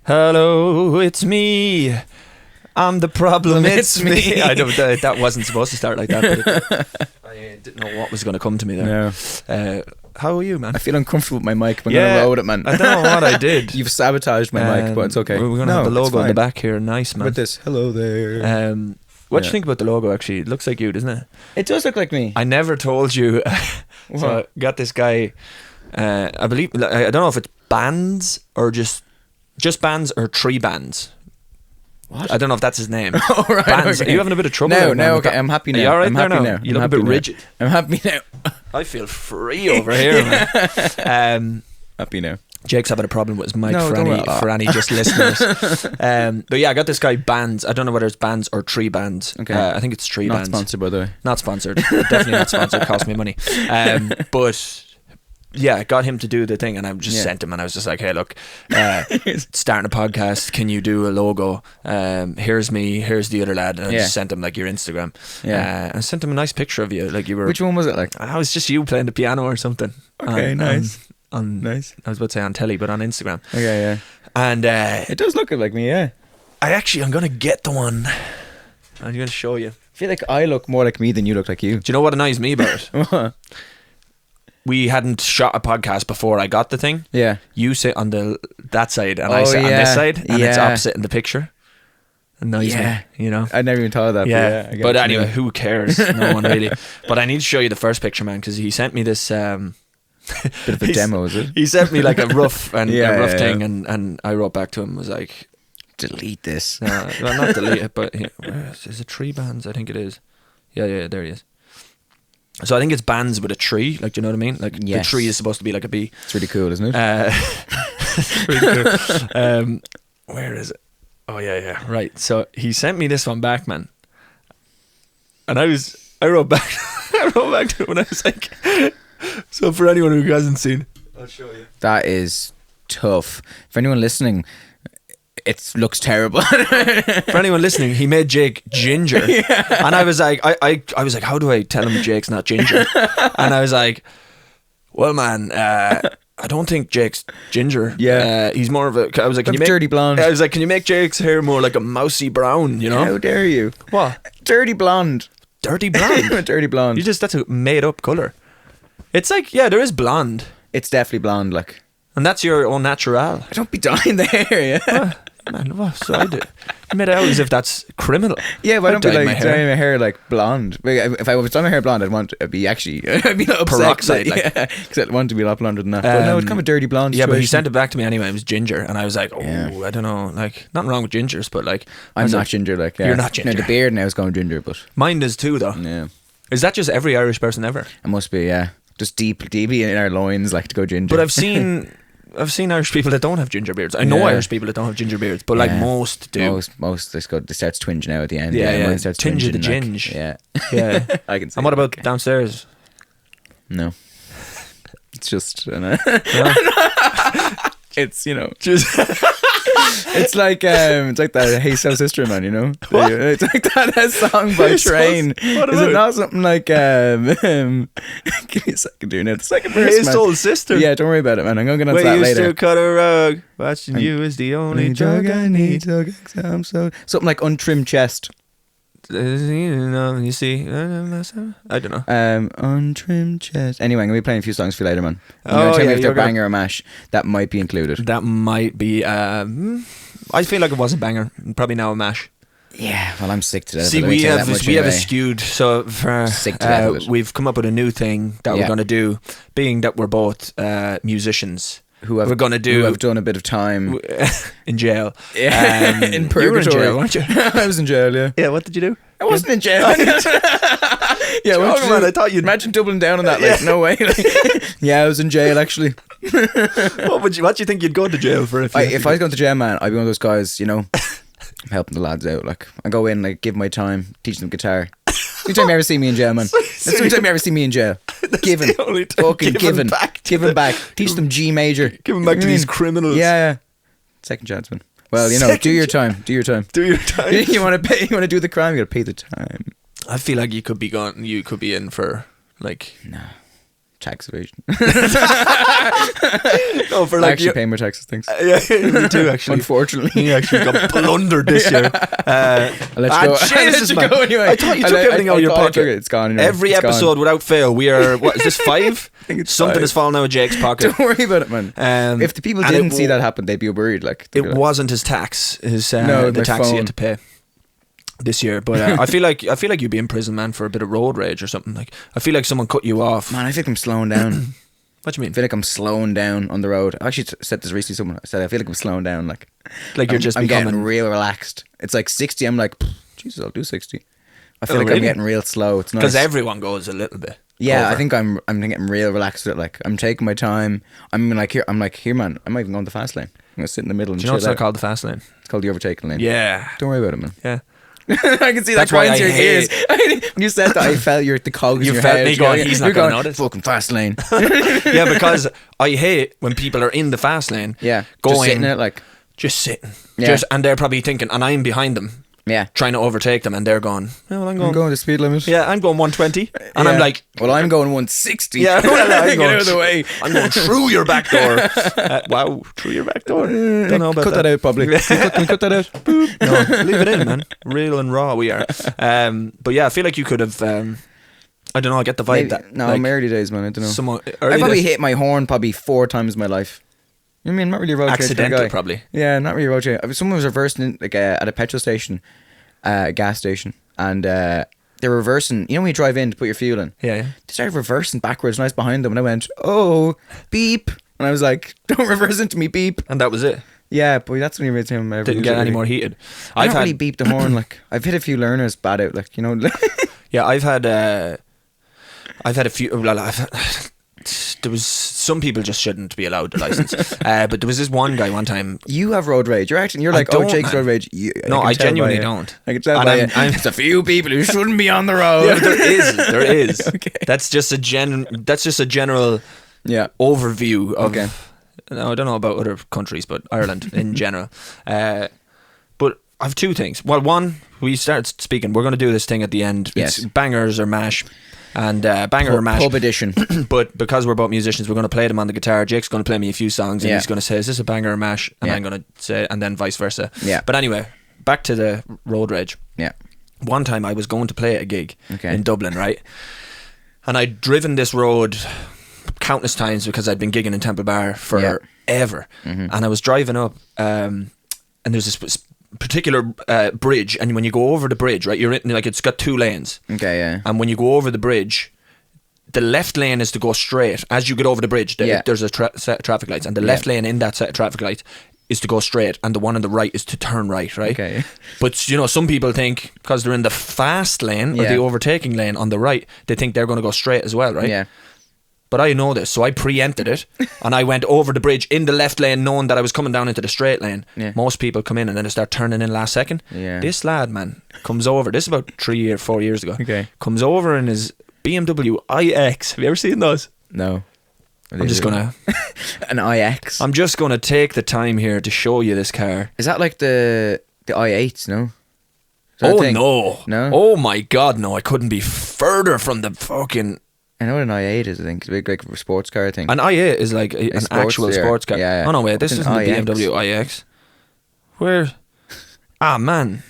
Hello, it's me. I'm the problem. It's me. I don't. That wasn't supposed to start like that. But I didn't know what was going to come to me there. No. How are you, man? I feel uncomfortable with my mic. I'm going to roll it, man. I don't know what I did. You've sabotaged my mic, but it's okay. We're going to have the logo on the back here. Nice, man. With this, hello there. What do you think about the logo, actually? It looks like you, doesn't it? It does look like me. I never told you. So I got this guy, I believe, I don't know if it's bands or just bands or tree bands. What? I don't know if that's his name. All right, bands. okay. Are you having a bit of trouble? No, okay. I'm happy now. Are you all right I'm there happy now? now. You look a bit rigid. I'm happy now. I feel free over here, man. Happy now. Jake's having a problem with his mic for any just listeners. But yeah, I got this guy Bands. I don't know whether it's bands or tree bands. Okay. I think it's tree bands. Not sponsored, by the way. Not sponsored. Definitely not sponsored. Cost me money. But yeah, I got him to do the thing, and I just sent him, and I was just like, hey, look, starting a podcast, can you do a logo? Here's me, here's the other lad, and I just sent him like your Instagram. I sent him a nice picture of you, like you were. Which one was it like? I was just you playing the piano or something. Okay, nice. Nice. I was about to say on telly, but on Instagram. Okay, yeah. And it does look like me, yeah. I'm gonna get the one. I'm gonna show you. I feel like I look more like me than you look like you. Do you know what annoys me about it? What? We hadn't shot a podcast before I got the thing. Yeah. You sit on that side and I sit on this side, and it's opposite in the picture. Annoys me, you know. I never even thought of that. Yeah. But anyway, who cares? No one really. But I need to show you the first picture, man, because he sent me this. Bit of a demo, is it? He sent me like a rough thing, and I wrote back to him, was like, delete this. Well, not delete it, but is it tree bands? I think it is. Yeah, there he is. So I think it's bands with a tree, like, do you know what I mean? Like the tree is supposed to be like a bee. It's really cool, isn't it? It's really cool. Where is it? Oh yeah, right. So he sent me this one back, man, and I wrote back to him, and I was like, so for anyone who hasn't seen, I'll show you. That is tough. For anyone listening, it looks terrible. For anyone listening, he made Jake ginger, and I was like, I was like, how do I tell him Jake's not ginger? And I was like, well, man, I don't think Jake's ginger. Yeah, he's more of a. I was like, can you make dirty blonde? I was like, can you make Jake's hair more like a mousy brown? You know? How dare you? What? Dirty blonde. Dirty blonde. Dirty blonde. That's a made up color. It's like, there is blonde. It's definitely blonde, like. And that's your own natural. Don't be dyeing the hair, yeah. Man, what? So I did. You made it out as if that's criminal. Yeah, but I don't be like dyeing my hair like blonde. If I was dyeing my hair blonde, I'd be I'd be upset, peroxide, because I'd want to be a lot blonder than that. But no, it's kind of a dirty blonde. Yeah, situation. but he sent it back to me anyway. It was ginger, and I was like, I don't know, like, nothing wrong with gingers, but like, I'm not ginger, like. You're not ginger. No, the beard now is going ginger, but mine is too, though. Yeah. Is that just every Irish person ever? It must be, yeah. Just deeply in our loins, like to go ginger. But I've seen Irish people that don't have ginger beards. I know Irish people that don't have ginger beards, but like most do. Most they starts twinging now at the end. Yeah. Mine starts Tinge of the twinging, ginge. Yeah. I can see. And what about downstairs? No. It's just it's, you know, just it's like that Hey Soul Sister, man, you know. What? It's like that song by Train. Is it not something like give me a second here now. The second verse, Hey Soul Sister. Yeah, don't worry about it, man. I'm gonna get onto that later. We used to cut a rug. Watching you is the only drug I need. Something like Untrimmed Chest. You see, I don't know. Untrimmed Chest. Anyway, I'm gonna be playing a few songs for you later, man. Tell me if they're banger or mash. That might be included. That might be. I feel like it was a banger. Probably now a mash. Yeah, well, I'm sick to death. See, we have a skewed. So for sick to death of it. We've come up with a new thing that we're going to do, being that we're both musicians. Who have done a bit of time in jail. Yeah, in purgatory. You were in jail, weren't you? I was in jail. Yeah. Yeah. What did you do? I wasn't in jail. Yeah, man, I thought you'd imagine doubling down on that. Like, no way. Yeah, I was in jail actually. What do you think you'd go to jail for? If I was going to jail, man, I'd be one of those guys. You know, I'm helping the lads out. Like, I go in, like, give my time, teach them guitar. Every time you ever see me in jail, man. That's the only time you ever see me in jail. Giving. Fucking giving. Giving back. Teach them G major. Giving back to these criminals. Yeah. Second chance, man. Well, you know, do your time. Do your time. You want to do the crime, you got to pay the time. I feel like you could be in for, like... No. Tax evasion. No, for I like actually pay my taxes, thanks. yeah, me too. Actually, Unfortunately, he actually got plundered this year. I'll let you go. Jesus, I'll let you man. go anyway. I thought you took everything out of your I took pocket. it. It's gone. Anyway. Every It's episode gone. without fail, we are. What is this 5? I think it's Something 5. has fallen out of Jake's pocket. Don't worry about it, man. If If the people didn't see that happen, they'd be worried. Like it wasn't his tax, No, the my tax he phone. had to pay this year. But I feel like you'd be in prison, man, for a bit of road rage or something. Like I feel like someone cut you off. Man, I think I'm slowing down. What do you mean? I feel like I'm slowing down on the road. I actually said this recently to someone. I said I feel like I'm slowing down. Like Like you're I'm becoming getting real relaxed. It's like 60. I'm like, Jesus, I'll do 60. I feel Oh, like really? I'm getting real slow. It's nice. because everyone goes a little bit. Yeah, over. I think I'm getting real relaxed with it. Like I'm taking my time. I'm like here, man. I'm not even going the fast lane. I'm gonna sit in the middle and Do you know chill what's not out. called the fast lane? It's called the overtaking lane. Yeah, Don't worry about it, man. yeah. I can see That's that why crying I through your ears. hate- When you said that, I felt the cogs You in your felt head. me going, he's not You're gonna going, notice. fucking fast lane. Yeah, because I hate when people are in the fast lane. Yeah, going just sitting in it like. just sitting. Yeah. And they're probably thinking, and I'm behind them, Yeah, trying to overtake them, and they're going, oh, well, I'm I'm going the speed limit. yeah, I'm going 120, and I'm Yeah. like, well, I'm going 160. yeah, well, I'm Get going out of the way. I'm going through your back door. Wow, through your back door. Don't know about Cut that out, probably. Can we cut that out? Boop. No, leave it in, man. Real and raw we are. But yeah, I feel like you could have. I don't know. I get the vibe Maybe, that no, like, my early days, man. I don't know. someone I early probably days- hit my horn probably 4 times in my life. I mean, not really a road chaser kind of accidental, guy. probably. Yeah, not really a road chaser. Someone was reversing in, like at a petrol station, a gas station, and they were reversing. You know when you drive in to put your fuel in? Yeah, yeah. They started reversing backwards, and I was behind them, and I went, "Oh, beep!" And I was like, "Don't reverse into me, beep." And that was it. Yeah, but that's when you made him. Didn't get any more heated. I've not really beeped the horn. Like I've hit a few learners bad out. Like you know. Yeah, I've had a few. Well, there was some people just shouldn't be allowed the license. But there was this one guy one time. You have road rage. You're acting. You're I like, oh, don't, Jake's man. road rage. No, I can tell genuinely by you. don't. I can tell And by I'm- you. I'm- It's a few people who shouldn't be on the road. Yeah, there is. Okay. That's just a general Yeah. overview of. Okay. No, I don't know about other countries, but Ireland in general. But I have 2 things. Well, one, we started speaking. We're going to do this thing at the end. Yes. It's bangers or mash, and banger or mash. Pub edition. But because we're both musicians, we're going to play them on the guitar. Jake's going to play me a few songs, and Yeah. he's going to say, "Is this a banger or mash?" And Yeah. I'm going to say, and then vice versa. Yeah. But anyway, back to the road rage. Yeah. One time I was going to play a gig Okay. in Dublin, right? And I'd driven this road countless times because I'd been gigging in Temple Bar forever. Mm-hmm. And I was driving up, and there's this particular bridge, and when you go over the bridge, right, you're in, like, it's got 2 lanes. Okay. Yeah. And when you go over the bridge, the left lane is to go straight. As you get over the bridge, there's a set of traffic lights, and the left lane in that set of traffic lights is to go straight, and the one on the right is to turn right, right? Okay. But, you know, some people think, because they're in the fast lane, or Yeah. the overtaking lane on the right, they think they're going to go straight as well, right? Yeah. But I know this, so I preempted it, and I went over the bridge in the left lane, knowing that I was coming down into the straight lane. Yeah. Most people come in and then they start turning in last second. Yeah. This lad, man, comes over. This is about 3 or 4 years ago. Okay. Comes over in his BMW iX. Have you ever seen those? No. I'm just gonna An iX. I'm just gonna take the time here to show you this car. Is that like the i8s? No. Is that a Oh thing? no! No? Oh my God, no! I couldn't be further from the fucking. I know what an i8 is. I think it's a big like sports car thing. An i8 is like an sports, actual yeah. sports car. Yeah, yeah. Oh no, wait, this What's isn't an the iX? BMW iX. Where? Ah man,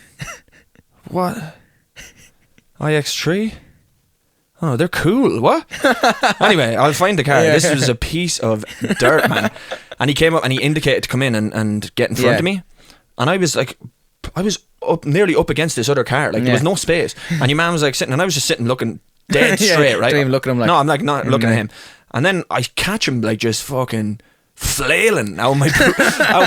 what? iX3? Oh, they're cool. What? Anyway, I'll find the car. Yeah. This was a piece of dirt, man. And he came up and he indicated to come in and get in front Yeah. of me. And I was like, nearly up against this other car. Like, there was Yeah. no space. And your man was like sitting, and I was just sitting looking dead Yeah, straight, right? don't even look at him like- No, I'm like not looking at Yeah. him. And then I catch him like just fucking flailing out of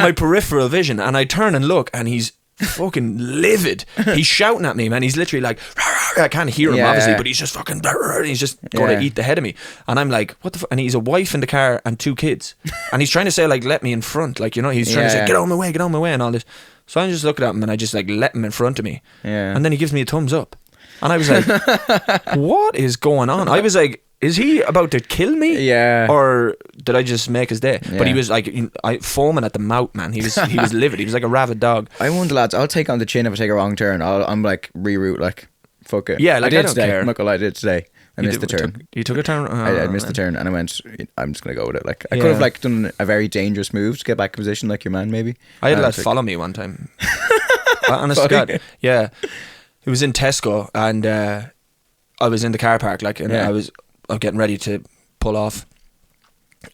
my peripheral vision. And I turn and look, and he's fucking livid. He's shouting at me, man. He's literally like, "Rah, rah, rah." I can't hear him, Yeah. obviously, but he's just fucking, "Rah, rah," and he's just going Yeah. to eat the head of me. And I'm like, what the fuck? And he's a wife in the car and 2 kids. And he's trying to say, like, let me in front. Like, you know, he's trying to say, Yeah. get out of my way, and all this. So I'm just looking at him, and I just, like, let him in front of me. Yeah. And then he gives me a thumbs up. And I was like, what is going on? I was like, is he about to kill me? Yeah. Or did I just make his day? But he Yeah. was like foaming at the mouth, man. He was livid. He was like a rabid dog. I'm one of the lads. I'll take on the chin if I take a wrong turn. I'm like reroute. Like fuck it. Yeah, like, I did don't today. care. I'm not gonna lie, I did today. I missed the turn. You took a turn? I missed the turn and I went, I'm just going to go with it. Like, I could have like done a very dangerous move to get back in position like your man maybe. I had a lad follow me one time. Honest to God. Yeah. It was in Tesco and I was in the car park like, and I was getting ready to pull off.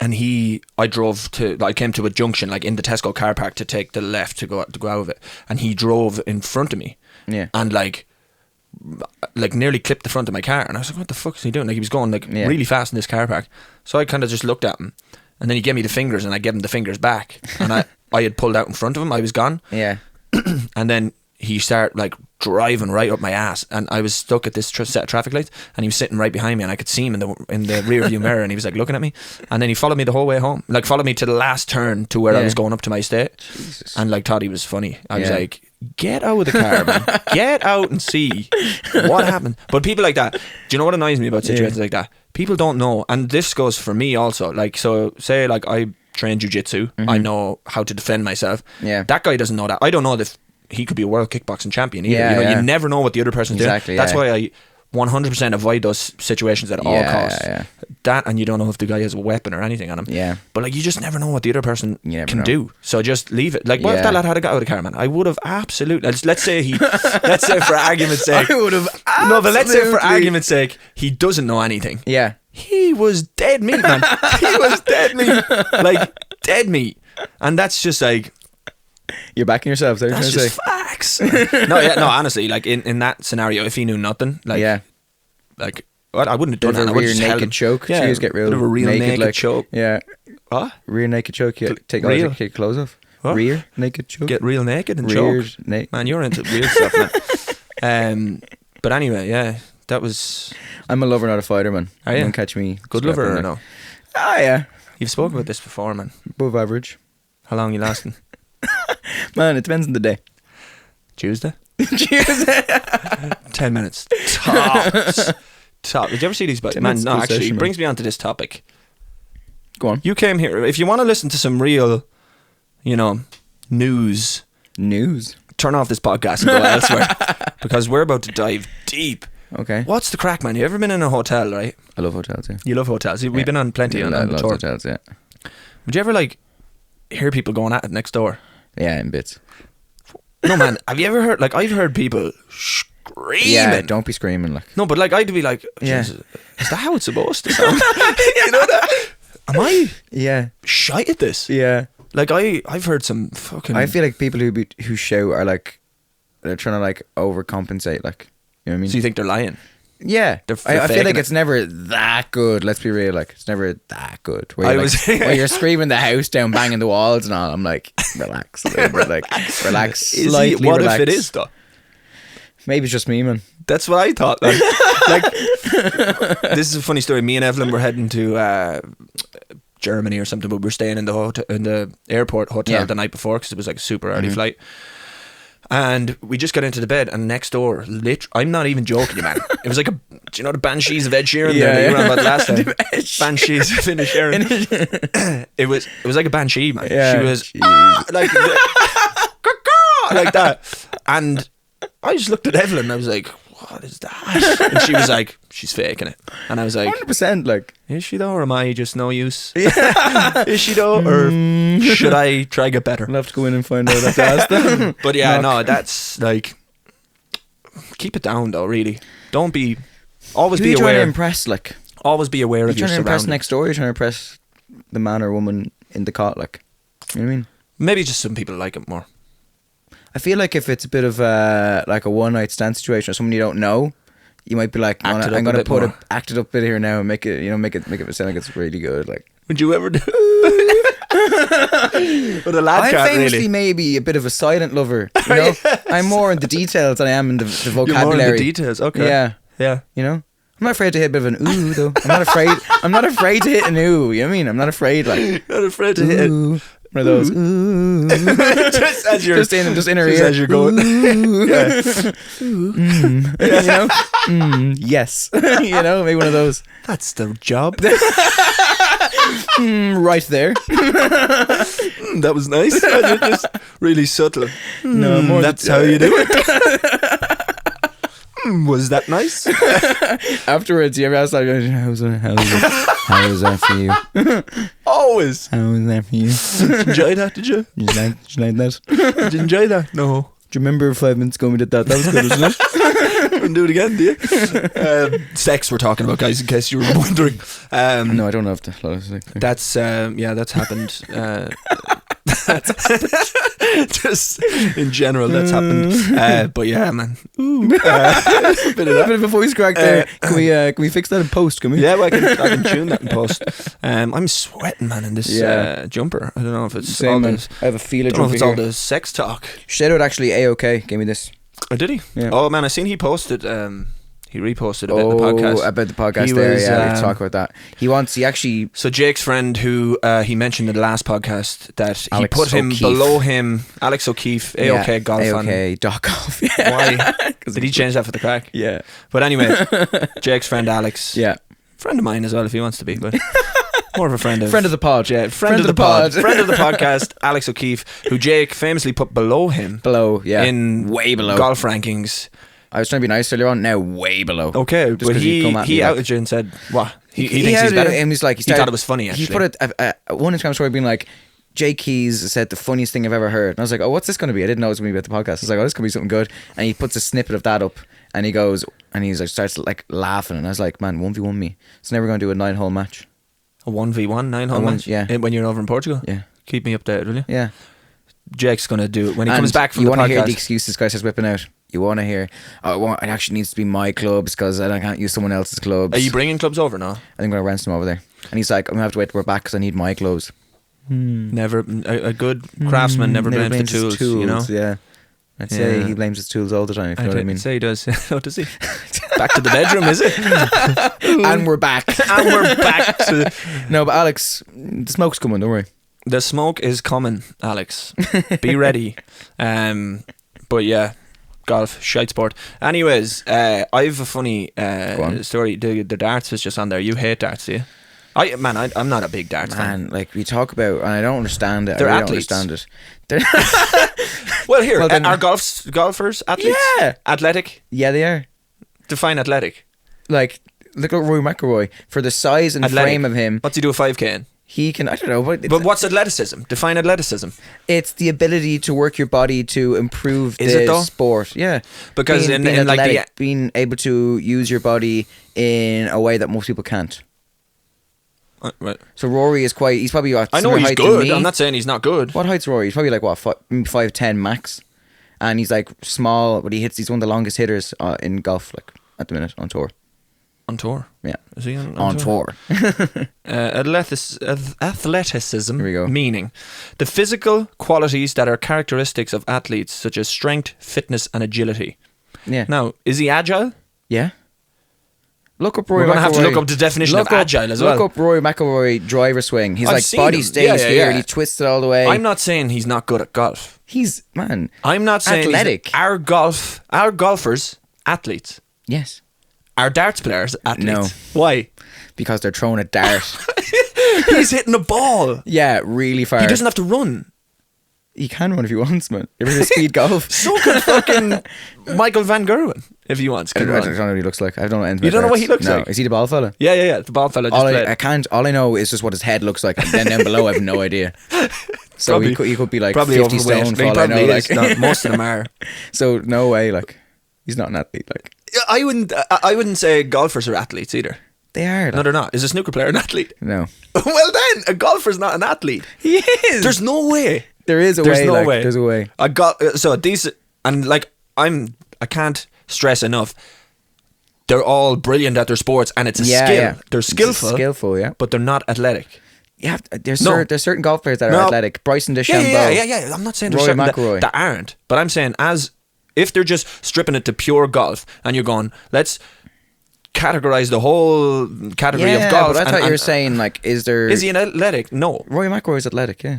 And I came to a junction like in the Tesco car park to take the left to go out of it. And he drove in front of me. Yeah. And like nearly clipped the front of my car, and I was like, what the fuck is he doing? Like he was going like really fast in this car park. So I kind of just looked at him, and then he gave me the fingers and I gave him the fingers back, and I had pulled out in front of him. I was gone. Yeah. And then he started like driving right up my ass, and I was stuck at this set of traffic lights, and he was sitting right behind me, and I could see him in the rear view mirror, and he was like looking at me, and then he followed me the whole way home, like followed me to the last turn to where I was going up to my estate. Jesus. And like thought he was funny. I was like, get out of the car, man. Get out and see what happened. But people like that, do you know what annoys me about situations like that? People don't know, and this goes for me also. Like, so say like I train jiu-jitsu, I know how to defend myself. Yeah. That guy doesn't know that. I don't know if he could be a world kickboxing champion either. You never know what the other person's doing. That's why I 100% avoid those situations at all costs. That, and you don't know if the guy has a weapon or anything on him. Yeah. But like, you just never know what the other person can do. So just leave it. Like, what if that lad had got out of the car, man? I would have absolutely. Let's say for argument's sake, I would have. No, but let's say for argument's sake, he doesn't know anything. Yeah. He was dead meat, man. He was dead meat. Like dead meat, and that's just like. You're backing yourself. That's just facts. No, honestly, like in that scenario, if he knew nothing, like, well, I wouldn't have done that. A rear naked choke. Yeah, get real naked like, choke. Yeah. What? Rear naked choke. Yeah. Take your clothes off. What? Rear naked choke. Get real naked and choke. Man, you're into real stuff, man. But anyway, yeah, that was. I'm a lover, not a fighter, man. Are you? Don't catch me. Good lover or no? Ah, yeah. You've spoken about this before, man. Above average. How long are you lasting? Man, it depends on the day. Tuesday? 10 minutes. Tops. Did you ever see these bikes? Man, no, actually, it brings me on to this topic. Go on. You came here. If you want to listen to some real, news, turn off this podcast and go elsewhere. Because we're about to dive deep. Okay. What's the crack, man? You ever been in a hotel, right? I love hotels, yeah. You love hotels? We've been on plenty on the tour. Hotels, yeah. Would you ever, like, hear people going at it next door? Yeah, in bits. No, man. Have you ever heard? Like, I've heard people screaming. Yeah, don't be screaming. Like. No, but like, I'd be like, is that how it's supposed to sound? You know that? Am I? Yeah. Shite at this? Yeah. Like, I've heard some fucking. I feel like people who shout are like, they're trying to like overcompensate. Like, you know what I mean? So you think they're lying? Yeah, I feel like it's never that good. Let's be real, like it's never that good. Where you're screaming the house down, banging the walls and all. I'm like, relax, a little bit, like relax. Slightly what relax. If it is though? Maybe it's just me, man. That's what I thought. Like, this is a funny story. Me and Evelyn were heading to Germany or something, but we were staying in the airport hotel the night before because it was like a super early flight. And we just got into the bed, and next door, I'm not even joking you, man. It was like do you know the Banshees of Ed Sheeran that you ran about last time? Banshees of Ed Sheeran. It was like a banshee, man. Yeah, she was like that. And I just looked at Evelyn and I was like, what is that? And she was like, she's faking it. And I was like, 100%, like, is she though, or am I just no use? Is she though, or should I try get better? I'll have to go in and find out after ask them. But yeah, no, that's like, keep it down though, really. Don't be, always be aware. Who are you trying to impress, like? Always be aware of your surroundings. You're trying to impress next door, you're trying to impress the man or woman in the cot, like, you know what I mean? Maybe just some people like it more. I feel like if it's a bit of like a one night stand situation or someone you don't know, you might be like, I'm going to act it up a bit here now and make it sound like it's really good. Like, would you ever do? But a lad I'm famously really. Maybe a bit of a silent lover. You know, I'm more in the details than I am in the vocabulary. You're more in the details. Okay. Yeah. You know, I'm not afraid to hit a bit of an ooh though. I'm not afraid to hit an ooh. You know what I mean? I'm not afraid. Like, not afraid to hit it. One of those, ooh. just as you're, just in her ear, as you're going, you know, yes, you know, maybe one of those. That's the job. Right there. That was nice. Just really subtle. No, more. That's how you do it. Was that nice? Afterwards, you ever ask like, how was that for you? Always. How was that for you? Did you enjoy that, did you? Did you like that? Did you enjoy that? No. Do you remember 5 minutes ago we did that? That was good, wasn't it? Wouldn't do it again, do you? Sex we're talking about, guys, in case you were wondering. No, I don't have to. That's that's happened. Just in general, that's happened. But yeah, man. Bit of that. Bit of a voice crack there. Can we fix that in post? Can we? Yeah, well, I can tune that in post. I'm sweating, man, in this jumper. I don't know if it's Same, all man. this. I have a feeler. I don't know if it's all the sex talk. Shout out actually AOK gave me this. Oh, did he? Yeah. Oh man, I seen he posted. He reposted about the podcast. About the podcast He there. was, Yeah, we talk about that. He actually. So Jake's friend, who he mentioned in the last podcast, that he Alex put him O'Keefe. below him, Alex O'Keefe, AOK golf. AOK.golf. Yeah. Why? Did he change that for the crack? Yeah. But anyway, Jake's friend Alex. Yeah. Friend of mine as well, if he wants to be, but more of a friend of the pod. Yeah, friend of the pod. Friend of the podcast, Alex O'Keefe, who Jake famously put below him. Below, yeah. In way below golf rankings. I was trying to be nice earlier on. Now way below. Okay, Just but 'cause he like, outed you and said what? He thinks he's outed better. it and he's like, he thought it was funny. Actually, he put one Instagram story being like, Jake Keys said the funniest thing I've ever heard. And I was like, oh, what's this going to be? I didn't know it was going to be about the podcast. I was like, oh, this could be something good. And he puts a snippet of that up, and he goes, and he's like, starts like laughing, and I was like, man, 1v1 me. It's never going to do a 9-hole match. A 1v1 9-hole match. Yeah. When you're over in Portugal. Yeah. Keep me updated, will you? Yeah. Jake's going to do it when he And comes back from you the want to hear podcast. the excuse this guy starts whipping out. You want to hear, it actually needs to be my clubs because I can't use someone else's clubs. Are you bringing clubs over now? I think I'm going to rent some over there. And he's like, I'm going to have to wait till we're back because I need my gloves. Never a good craftsman never blames the tools, you know. Yeah, I'd say he blames his tools all the time. If you know what I mean. I'd say he does. What does he? Back to the bedroom, is it? And we're back. And we're back to. No, but Alex, the smoke's coming. Don't worry. The smoke is coming, Alex. Be ready. But yeah, golf, shite sport. Anyways, I have a funny story. The darts was just on there. You hate darts, do you? I'm not a big darts fan. Like we talk about, and I don't understand it. They're I really athletes. don't understand it. Well, here, then- are golfers athletes? Yeah. Athletic? Yeah, they are. Define athletic. Like, look at Rory McIlroy for the size and Athletic. frame of him. What's he do a 5k in? He can. I don't know, But what's athleticism? Define athleticism. it's the ability to work your body to improve Is the it though? sport. Yeah, Because being in like athletic, being able to use your body in a way that most people can't. Right. So Rory is quite. He's probably what, I know similar he's height to good. me. I'm not saying he's not good. What height's Rory? He's probably like what 5'10" max, and he's like small, but he's one of the longest hitters in golf, like at the minute on tour. On tour? Yeah, Is he on tour. Athleticism, Here we go. meaning the physical qualities that are characteristics of athletes, such as strength, fitness, and agility. Yeah. Now, is he agile? Yeah. Look up Rory We're going to have to McIlroy. look up the definition of agile as well. Look up Rory McIlroy driver swing. His I've like seen body him. stays Yeah, here yeah. and he twists it all the way. I'm not saying he's not good at golf. He's man. I'm not saying athletic. Our golfers athletes. Yes. Our darts players athletes. No. Why? Because they're throwing a dart. He's hitting a ball. Yeah, really far. He doesn't have to run. He can run if he wants, man. You ever heard of speed golf? So could fucking Michael Van Gerwen if he wants. I Can don't know run. what he looks like. I don't know anything. You about don't know what darts. he looks no. like? Is he the ball fella? Yeah. The ball fella just played. All I know is just what his head looks like, and then down below I have no idea. So Probably- he could be like Probably 50 overweight. stone He for all I know. probably Like is. No, most of them are. So no way. Like he's not an athlete. Like I wouldn't say golfers are athletes either. they are. No, Like, they're not. Is a snooker player an athlete? no. Well then, a golfer's not an athlete. He is. There's no way. There is a There's way. no like, way. There's a way. So these, and like I can't stress enough. They're all brilliant at their sports, and it's a skill. Yeah. They're It's skillful, skillful, yeah. but they're not athletic. Yeah, there's No. there's certain golf players that are No. athletic. Bryson DeChambeau. Yeah. I'm not saying there's Rory certain McIlroy. that aren't, but I'm saying if they're just stripping it to pure golf, and you're going, let's categorize the whole category Yeah, of golf. but I thought and- you were and- saying like, is he an athletic? No, Rory McIlroy is athletic? Yeah.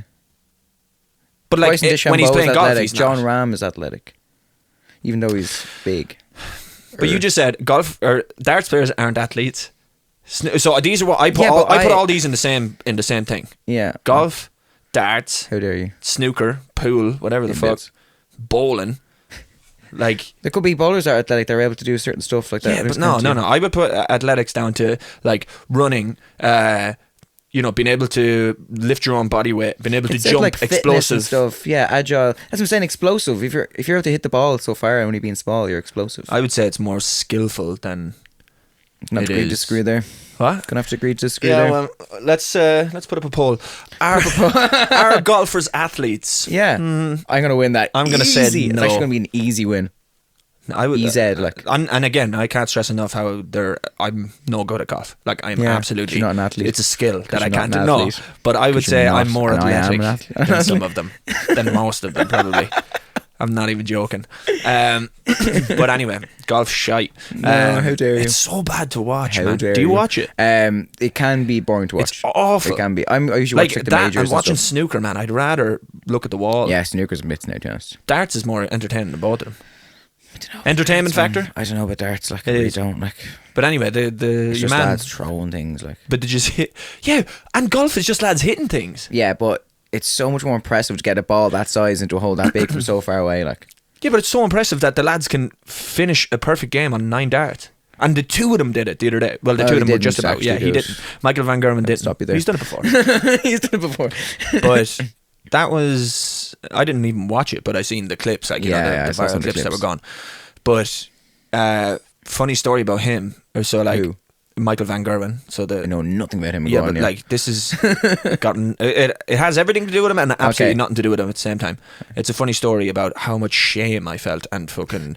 but like Bryson DeChambeau when he's playing is golf, athletic. he's John not. Rahm is athletic, even though he's big. But you just said golf or darts players aren't athletes. So these are what I put. Yeah, but I put I- all these in the same thing. Yeah. Golf, darts, How dare you? snooker, pool, whatever the In fuck, bits. bowling. Like, there could be bowlers that are athletic. They're able to do certain stuff like that. yeah, but no. I would put athletics down to like running. Being able to lift your own body weight, being able to jump, like explosive and stuff. Yeah, agile. That's what I'm saying. Explosive. If you're able to hit the ball so far, only being small, you're explosive. I would say it's more skillful than. Gonna have to agree to disagree there. What? Gonna have to agree to disagree there. Well, let's put up a poll. Are golfers athletes? Yeah, I'm gonna win that. I'm gonna say no. It's actually gonna be an easy win. I would easy, like. And again, I can't stress enough how I'm no good at golf. Like, I'm absolutely not an athlete. It's a skill that I can't do. No, but I would say I'm more athletic than some of them, than most of them probably. I'm not even joking. But anyway, golf shite. How dare you? It's so bad to watch, man. Do you watch it? It can be boring to watch. It's awful. It can be. I usually watch like the majors. I'm watching snooker, man. I'd rather look at the wall. Yeah, snooker's bits now, to be honest. Darts is more entertaining than both of them. I don't know. Entertainment factor? I don't know about darts. Like, I really don't like. But anyway, it's just man lads throwing things like. But did you see? Yeah, and golf is just lads hitting things. Yeah, but it's so much more impressive to get a ball that size into a hole that big from so far away. Like. Yeah, but it's so impressive that the lads can finish a perfect game on 9 darts. And the two of them did it the other day. Well, the two of them were just about. Yeah, he didn't. Michael Van Gerwen didn't. Stop you there. He's done it before. He's done it before. But that was. I didn't even watch it, but I seen the clips, like, the viral clips that were gone. But funny story about him. So, like. Who? Michael Van Gerwen. So I know nothing about him. Yeah, but like, this is gotten. It has everything to do with him and absolutely nothing to do with him at the same time. It's a funny story about how much shame I felt and fucking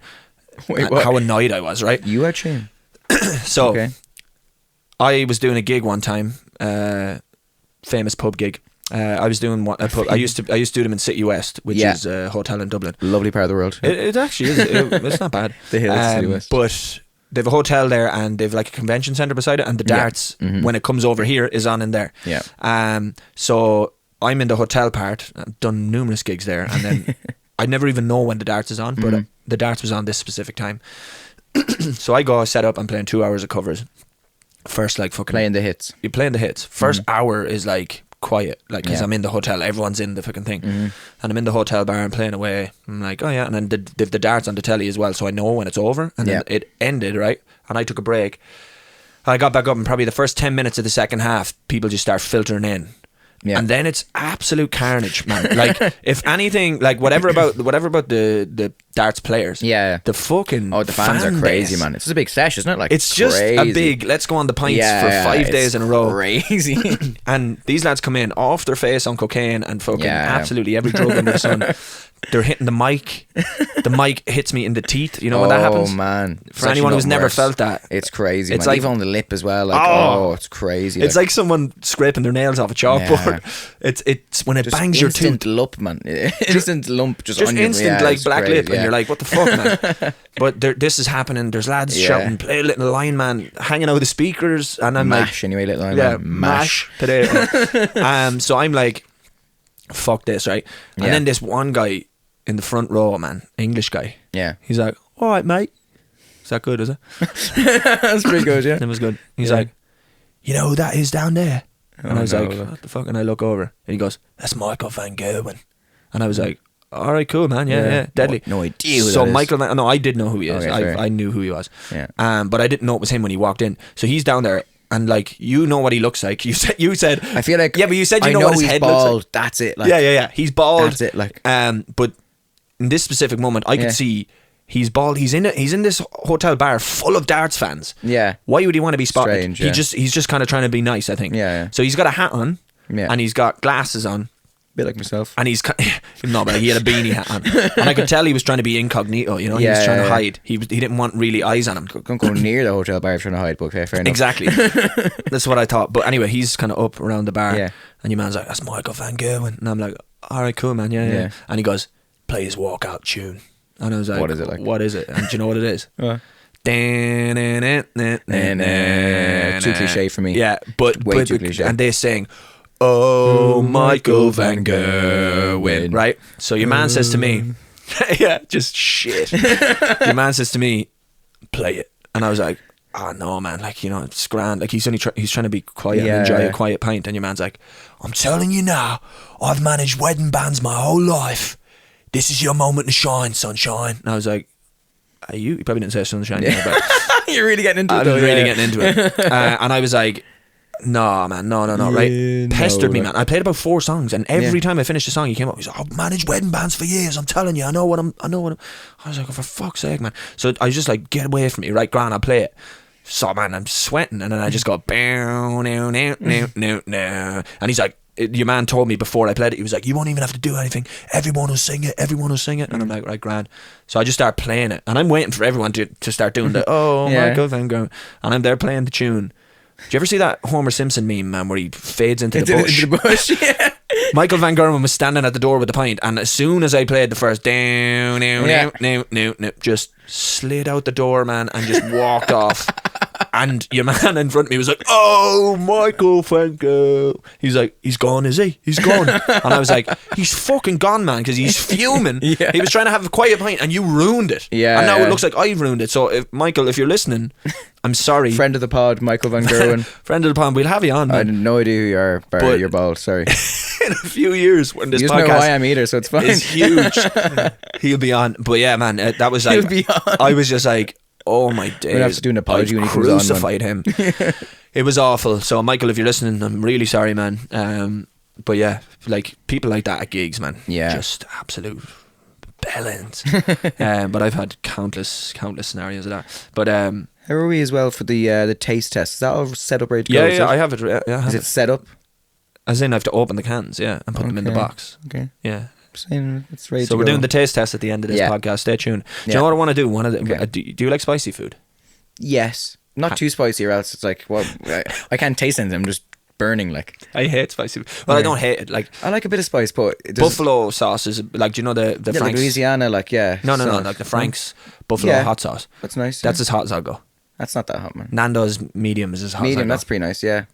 how annoyed I was. Right? You had shame. So I was doing a gig one time, famous pub gig. I was doing a pub. I used to do them in City West, which is a hotel in Dublin. Lovely part of the world. It actually is. It's not bad. The hill of City West. But they have a hotel there and they've like a convention centre beside it, and the darts when it comes over here is on in there. So I'm in the hotel part. I've done numerous gigs there, and then I never even know when the darts is on, but the darts was on this specific time. So I go set up. I'm playing 2 hours of covers. First, like, fucking playing the hits. You're playing the hits. First hour is like quiet, like, because I'm in the hotel, everyone's in the fucking thing, and I'm in the hotel bar and playing away. I'm like, oh yeah, and then they've the darts on the telly as well, so I know when it's over. And then it ended, right, and I took a break. I got back up, and probably the first 10 minutes of the second half, people just start filtering in. And then it's absolute carnage, man. Like, if anything, like, whatever about the darts players. The fucking the fans are crazy, man. It's just a big sesh, isn't it? Like, it's just a big let's go on the pints for 5 days in a row. Crazy. And these lads come in off their face on cocaine and fucking absolutely every drug under the sun. They're hitting the mic. The mic hits me in the teeth. You know when that happens? Oh man! For anyone who's never felt that, it's crazy. It's man. like, even on the lip as well. Like, it's crazy. It's like someone scraping their nails off a chalkboard. It's when it just bangs your tooth. Instant lump, man. Instant lump, just on instant like black lip, and you're like, what the fuck, man? But this is happening. There's lads shouting, "Play Little Lion Man," hanging out with the speakers, and I'm mash like, anyway, Little Lion Man. Mash today. So I'm like, fuck this, right? And then this one guy in the front row, man, English guy. He's like, all right, mate. Is that good, is it? That's pretty good, yeah. It was good. He's like, you know who that is down there? And I was like, what the fuck? And I look over and he goes, that's Michael Van Gerwen. And I was like, all right, cool, man. Yeah. Deadly. No idea who so that Michael Van, no, I did know who he is. I knew who he was. But I didn't know it was him when he walked in. So he's down there. And like, you know what he looks like. You said. I feel like. Yeah, but you said you know what his head bald. looks like. That's it. Like, yeah. He's bald. That's it. Like. But in this specific moment, I could see he's bald. He's in this hotel bar full of darts fans. Yeah. Why would he want to be spotted? Strange, He's just kind of trying to be nice, I think. Yeah. So he's got a hat on. Yeah. And he's got glasses on. Bit like myself. And he's no, but he had a beanie hat on, and I could tell he was trying to be incognito. You know, he was trying to hide. He didn't want really eyes on him. Don't go near the hotel bar trying to hide. But fair enough. Exactly. That's what I thought. But anyway, he's kind of up around the bar, and your man's like, "That's Michael Van Gerwen," and I'm like, "All right, cool, man, yeah." And he goes, "Play his walkout tune," and I was like, "What is it like? What is it?" And do you know what it is? Too cliche for me. Yeah, but way too cliche. And they sing, "Oh, Michael Van Gerwen," right? So your man says to me, just shit. Your man says to me, "Play it," and I was like, "Oh no, man! Like, you know, it's grand. Like, he's only he's trying to be quiet and enjoy a quiet pint." And your man's like, "I'm telling you now, I've managed wedding bands my whole life. This is your moment to shine, sunshine." And I was like, You probably didn't say sunshine, but You're really getting into it. I was really getting into it. And I was like, no, man, no, right? Pestered me, man. I played about 4 songs, and every time I finished a song, he came up. He's like, I've managed wedding bands for years. I'm telling you, I know what I'm. I was like, oh, for fuck's sake, man. So I was just like, get away from me, right? Grand, I'll play it. So, man, I'm sweating, and then I just go, bow, no, no, no, no, no. And he's like, your man told me before I played it, he was like, you won't even have to do anything. Everyone will sing it. And I'm like, right, grand. So I just start playing it, and I'm waiting for everyone to start doing the Michael Van Gogh, and I'm there playing the tune. Do you ever see that Homer Simpson meme, man, where he fades into the bush? Into the bush, yeah. Michael Van Gogh was standing at the door with the pint, and as soon as I played the first down, just slid out the door, man, and just walked off. And your man in front of me was like, oh, Michael Van Gogh. He's like, he's gone, is he? He's gone. And I was like, he's fucking gone, man, because he's fuming. Yeah. He was trying to have a quiet pint, and you ruined it. Yeah. And now it looks like I've ruined it. So, Michael, if you're listening, I'm sorry. Friend of the pod, Michael Van Gogh. Friend of the pod, we'll have you on, man. I had no idea who you are, Barry. You're bald, sorry. In a few years, when this you podcast know who I am either, so it's fine. It's huge. He'll be on. But yeah, man, that was like, He'll be on. I was just like, oh my days. We'll have to do an apology when he comes on. Crucified him. It was awful. So Michael, if you're listening, I'm really sorry, man. But yeah, like people like that at gigs, man. Yeah. Just absolute bellends. But I've had countless scenarios of that. But how are we as well for the taste test? Is that all set up ready to go? Yeah, I have it. Yeah, is it set up? As in, I have to open the cans, and put them in the box. Okay. Yeah. It's ready so we're doing the taste test at the end of this podcast. Stay tuned. Do you know what I want to do? Do you like spicy food? Yes. Not too spicy, or else it's like, well, I can't taste anything. I'm just burning. Like, I hate spicy food. Well, I don't hate it. Like, I like a bit of spice, but buffalo sauce is like, do you know the Frank's? Like Louisiana, like No, like the Frank's buffalo hot sauce. That's nice. That's as hot as I'll go. That's not that hot, man. Nando's medium is as hot. Medium, as I go. that's pretty nice. Yeah.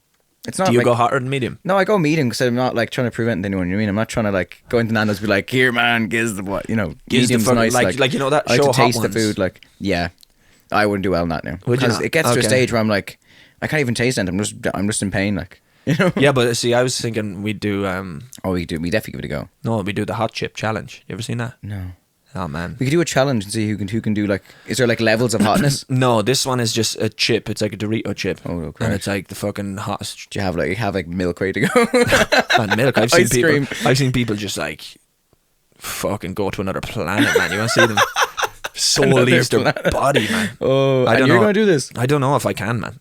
It's not. Do you go hotter than medium? No, I go medium because I'm not like trying to prevent anyone. You know what I mean? I'm not trying to like go into Nando's and be like, here, man, gives the what, you know, medium's nice. Like you know that I show like to Hot taste Ones? the food. Like, yeah, I wouldn't do well in that now. Would you because not? it gets to a stage where I'm like, I can't even taste anything. I'm just in pain. Like, you know. Yeah, but see, I was thinking we'd do. We definitely give it a go. No, we do the hot chip challenge. You ever seen that? No. Oh man, we could do a challenge and see who can do like. Is there like levels of hotness? No, this one is just a chip. It's like a Dorito chip, and it's like the fucking hottest. Do you have like milk ready to go? Man, milk. I've seen people just like fucking go to another planet, man. You want to see them? Soul leaves their body, man. Oh, I don't know. You're going to do this? I don't know if I can, man.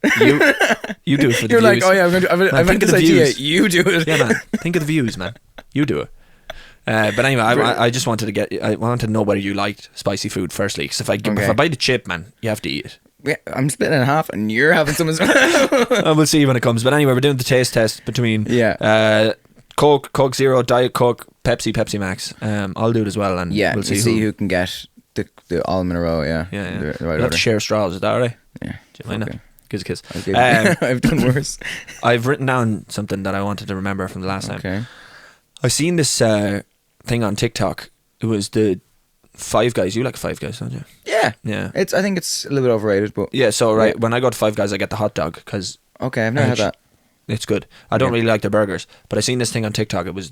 You do it for the views. You're like, oh yeah, I'm going to this idea. You do it. Yeah, man. Think of the views, man. You do it. But anyway, I just wanted to know whether you liked spicy food firstly, because if I buy the chip, man, you have to eat it. Yeah, I'm splitting it in half and you're having some as well. We'll see when it comes. But anyway, we're doing the taste test between Coke Zero, Diet Coke, Pepsi Max. I'll do it as well, and we'll see who can get the all in a row. Yeah. We'll have to share straws. Is that alright? Yeah. Do you mind that? Give us a kiss. I've done worse. I've written down something that I wanted to remember from the last time. Okay. I've seen this thing on TikTok. It was the Five Guys. You like Five Guys, don't you? Yeah. I think it's a little bit overrated, but yeah. So when I go to Five Guys, I get the hot dog because I've never had that. It's good. I don't really like their burgers, but I seen this thing on TikTok. It was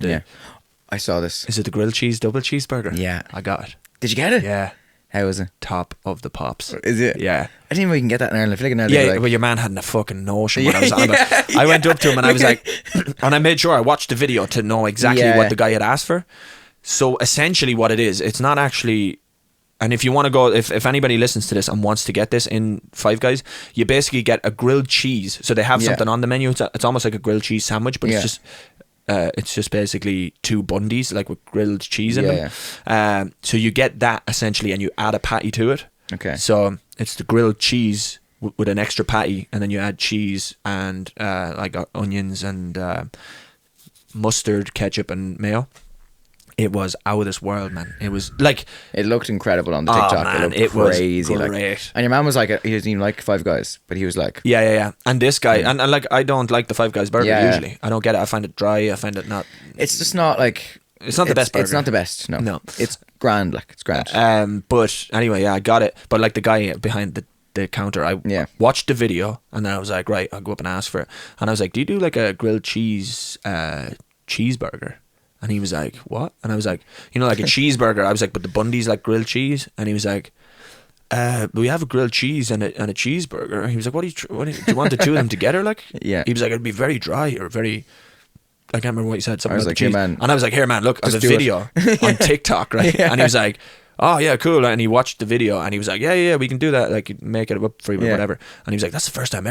I saw this. Is it the grilled cheese double cheeseburger? Yeah, I got it. Did you get it? Yeah. How is it? Top of the pops. Is it? Yeah. I didn't even know you can get that in Ireland. I feel like in Ireland, well, your man hadn't a fucking notion when I was on it. I went up to him and I was like, and I made sure I watched the video to know exactly what the guy had asked for. So essentially what it is, it's not actually, and if you want to go, if anybody listens to this and wants to get this in Five Guys, you basically get a grilled cheese. So they have something on the menu. It's almost like a grilled cheese sandwich, but it's just basically two bundies like with grilled cheese in them. So you get that essentially, and you add a patty to it. Okay. So it's the grilled cheese with an extra patty, and then you add cheese and like onions and mustard, ketchup, and mayo. It was out of this world, man. It was like, it looked incredible on the TikTok. Oh, man, it looked crazy. Was great. Like, and your man was like, he doesn't even like Five Guys, but he was like, yeah. And this guy, and like, I don't like the Five Guys burger usually. I don't get it. I find it dry. I find it not. It's just not like. It's not the best burger. It's not the best. No. It's grand. Like, it's grand. But anyway, I got it. But like the guy behind the counter, I watched the video, and then I was like, right, I'll go up and ask for it. And I was like, do you do like a grilled cheese cheeseburger? And he was like, what? And I was like, like a cheeseburger. I was like, but the bundy's like grilled cheese. And he was like, we have a grilled cheese and a cheeseburger. He was like, do you want the two of them together? Like, Yeah. He was like, it'd be very dry or very. I can't remember what he said. Something I was about like, the cheese. "Hey, man, and I was like, here, man, look, I have a just do video on TikTok, right? Yeah. And he was like, oh yeah, cool. And he watched the video and he was like, yeah, we can do that. Like, make it up for you or Yeah. whatever. And he was like, that's the first time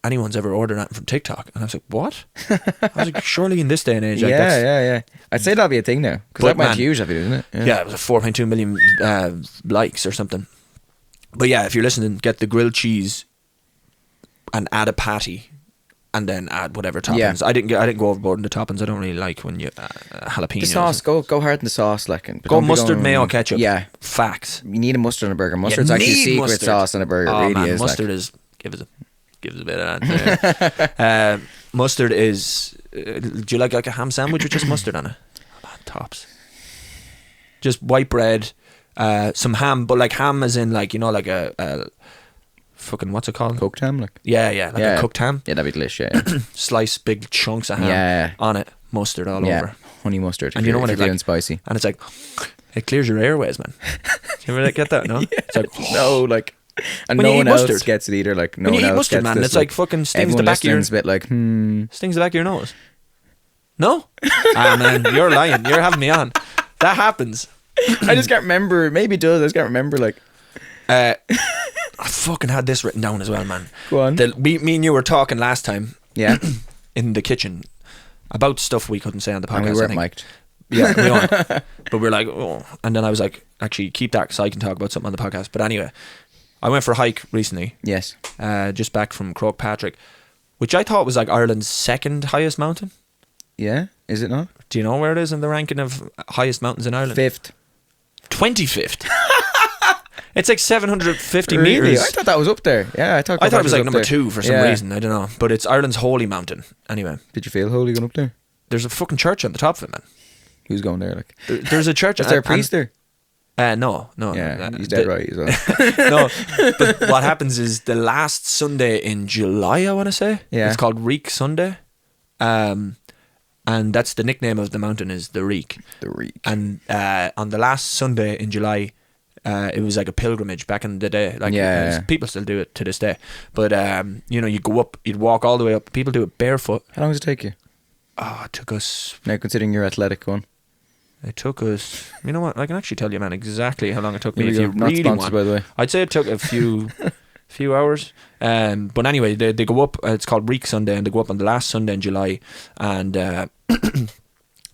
anyone's ever ordered that from TikTok. And I was like, what? I was like, surely in this day and age, like, yeah. I'd say that'd be a thing now because that went man, huge, isn't it? Yeah, it was a 4.2 million likes or something. But yeah, if you're listening, get the grilled cheese and add a patty. And then add whatever toppings. Yeah. I didn't go overboard in the toppings. I don't really like when you jalapenos. The sauce, go hard in the sauce, like. But Go don't be mustard, going- mayo, ketchup. Yeah, Facts. you need a mustard on a burger. Mustard's actually a need secret mustard. sauce on a burger. Oh It really man, is. mustard like. is give us a bit of that. There. Mustard is. Do you like a ham sandwich with just mustard on it? Oh, tops. Just white bread, some ham, but like ham as in like like a fucking what's it called? Cooked ham, like. Yeah, like a cooked ham. Yeah, that'd be delicious. Yeah, Slice big chunks of ham Yeah. on it, mustard all yeah. over. Honey mustard. And you know what what it's it's like? feeling spicy. And it's like, it clears your airways, man. You ever get that? No, it's like No, like, and When no you eat one else mustard. gets it either. Like, no when you one eat else mustard, gets man, this, it's like fucking stings everyone the back of your listening's a bit like, stings the back of your nose. No, man, you're lying. You're having me on. That happens. I just can't remember. Maybe it does. I just can't remember. Like, I fucking had this written down as well, man. go on. Me and you were talking last time Yeah, in the kitchen about stuff we couldn't say on the podcast. and we I weren't think. mic'd. Yeah, we weren't. But we're like, oh. And then I was like, actually, keep that so I can talk about something on the podcast. But anyway, I went for a hike recently. Yes. Just back from Croagh, which I thought was like Ireland's second highest mountain. Yeah. Is it not? Do you know where it is in the ranking of highest mountains in Ireland? 5th. 25th. It's like 750 Really? meters. I thought that was up there. Yeah, I thought. I thought it was like up number there. 2 for some Yeah. reason. I don't know. But it's Ireland's holy mountain. Anyway, Did you feel holy going up there? there's a fucking church on the top of it, man. Who's going there? Like, There's a church. is there a priest there? No. Yeah, he's dead right as well. No, but what happens is the last Sunday in July, I want to say. Yeah. It's called Reek Sunday. And that's the nickname of the mountain is the Reek. The reek. And on the last Sunday in July, it was like a pilgrimage back in the day. Like Yeah. people still do it to this day. But you go up, you'd walk all the way up. People do it barefoot. How long does it take you? Oh, it took us. Now, considering you're athletic one. It took us. You know what? I can actually tell you, man, exactly how long it took me. Here If we you go. Not really sponsored, want, by the way. I'd say it took a few hours. But anyway, they go up. It's called Reek Sunday, and they go up on the last Sunday in July, and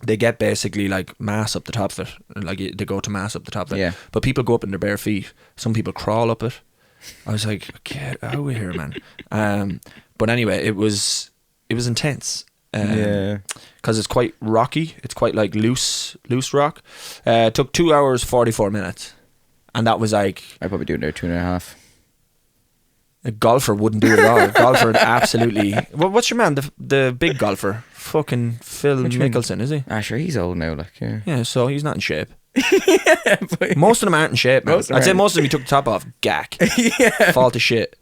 they get basically like mass up the top of it. Like they go to mass up the top of it. Yeah. But people go up in their bare feet. Some people crawl up it. I was like, get out of here, man. But anyway, it was intense. Yeah. Because it's quite rocky. It's quite like loose rock. It took 2 hours 44 minutes, and that was like I'd probably do it there 2.5. a golfer wouldn't do it at all. A golfer would absolutely. Well, what's your man? The big golfer, fucking Phil Which one? Mickelson, is he? Ah, sure, he's old now. Like, yeah. Yeah, so he's not in shape. But- Most of them aren't in shape, man. Most of them I'd say aren't. most of them he took the top off. Gack. yeah. Fall to shit.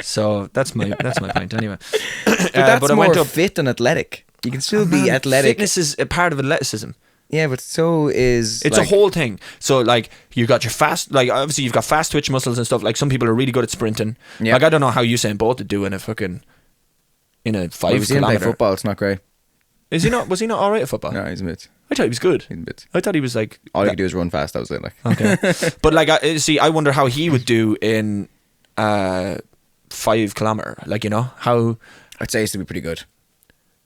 So that's my point anyway. But that's but I more went up. fit than athletic. You can still Man, be athletic. Fitness is a part of athleticism. Yeah, but so is. It's like, a whole thing. So like you got your fast, like obviously you've got fast twitch muscles and stuff. Like some people are really good at sprinting. Yeah. Like I don't know how Usain Bolt would do in a 5 Well, if you didn't play kilometer. football, it's not great. Is he not? Was he not all right at football? No, he's a bit. I thought he was good. He's a bit. I thought he was like. All you can do is run fast. That was it. Like. Okay, but like I wonder how he would do in 5 kilometer. Like how I'd say it's to be pretty good.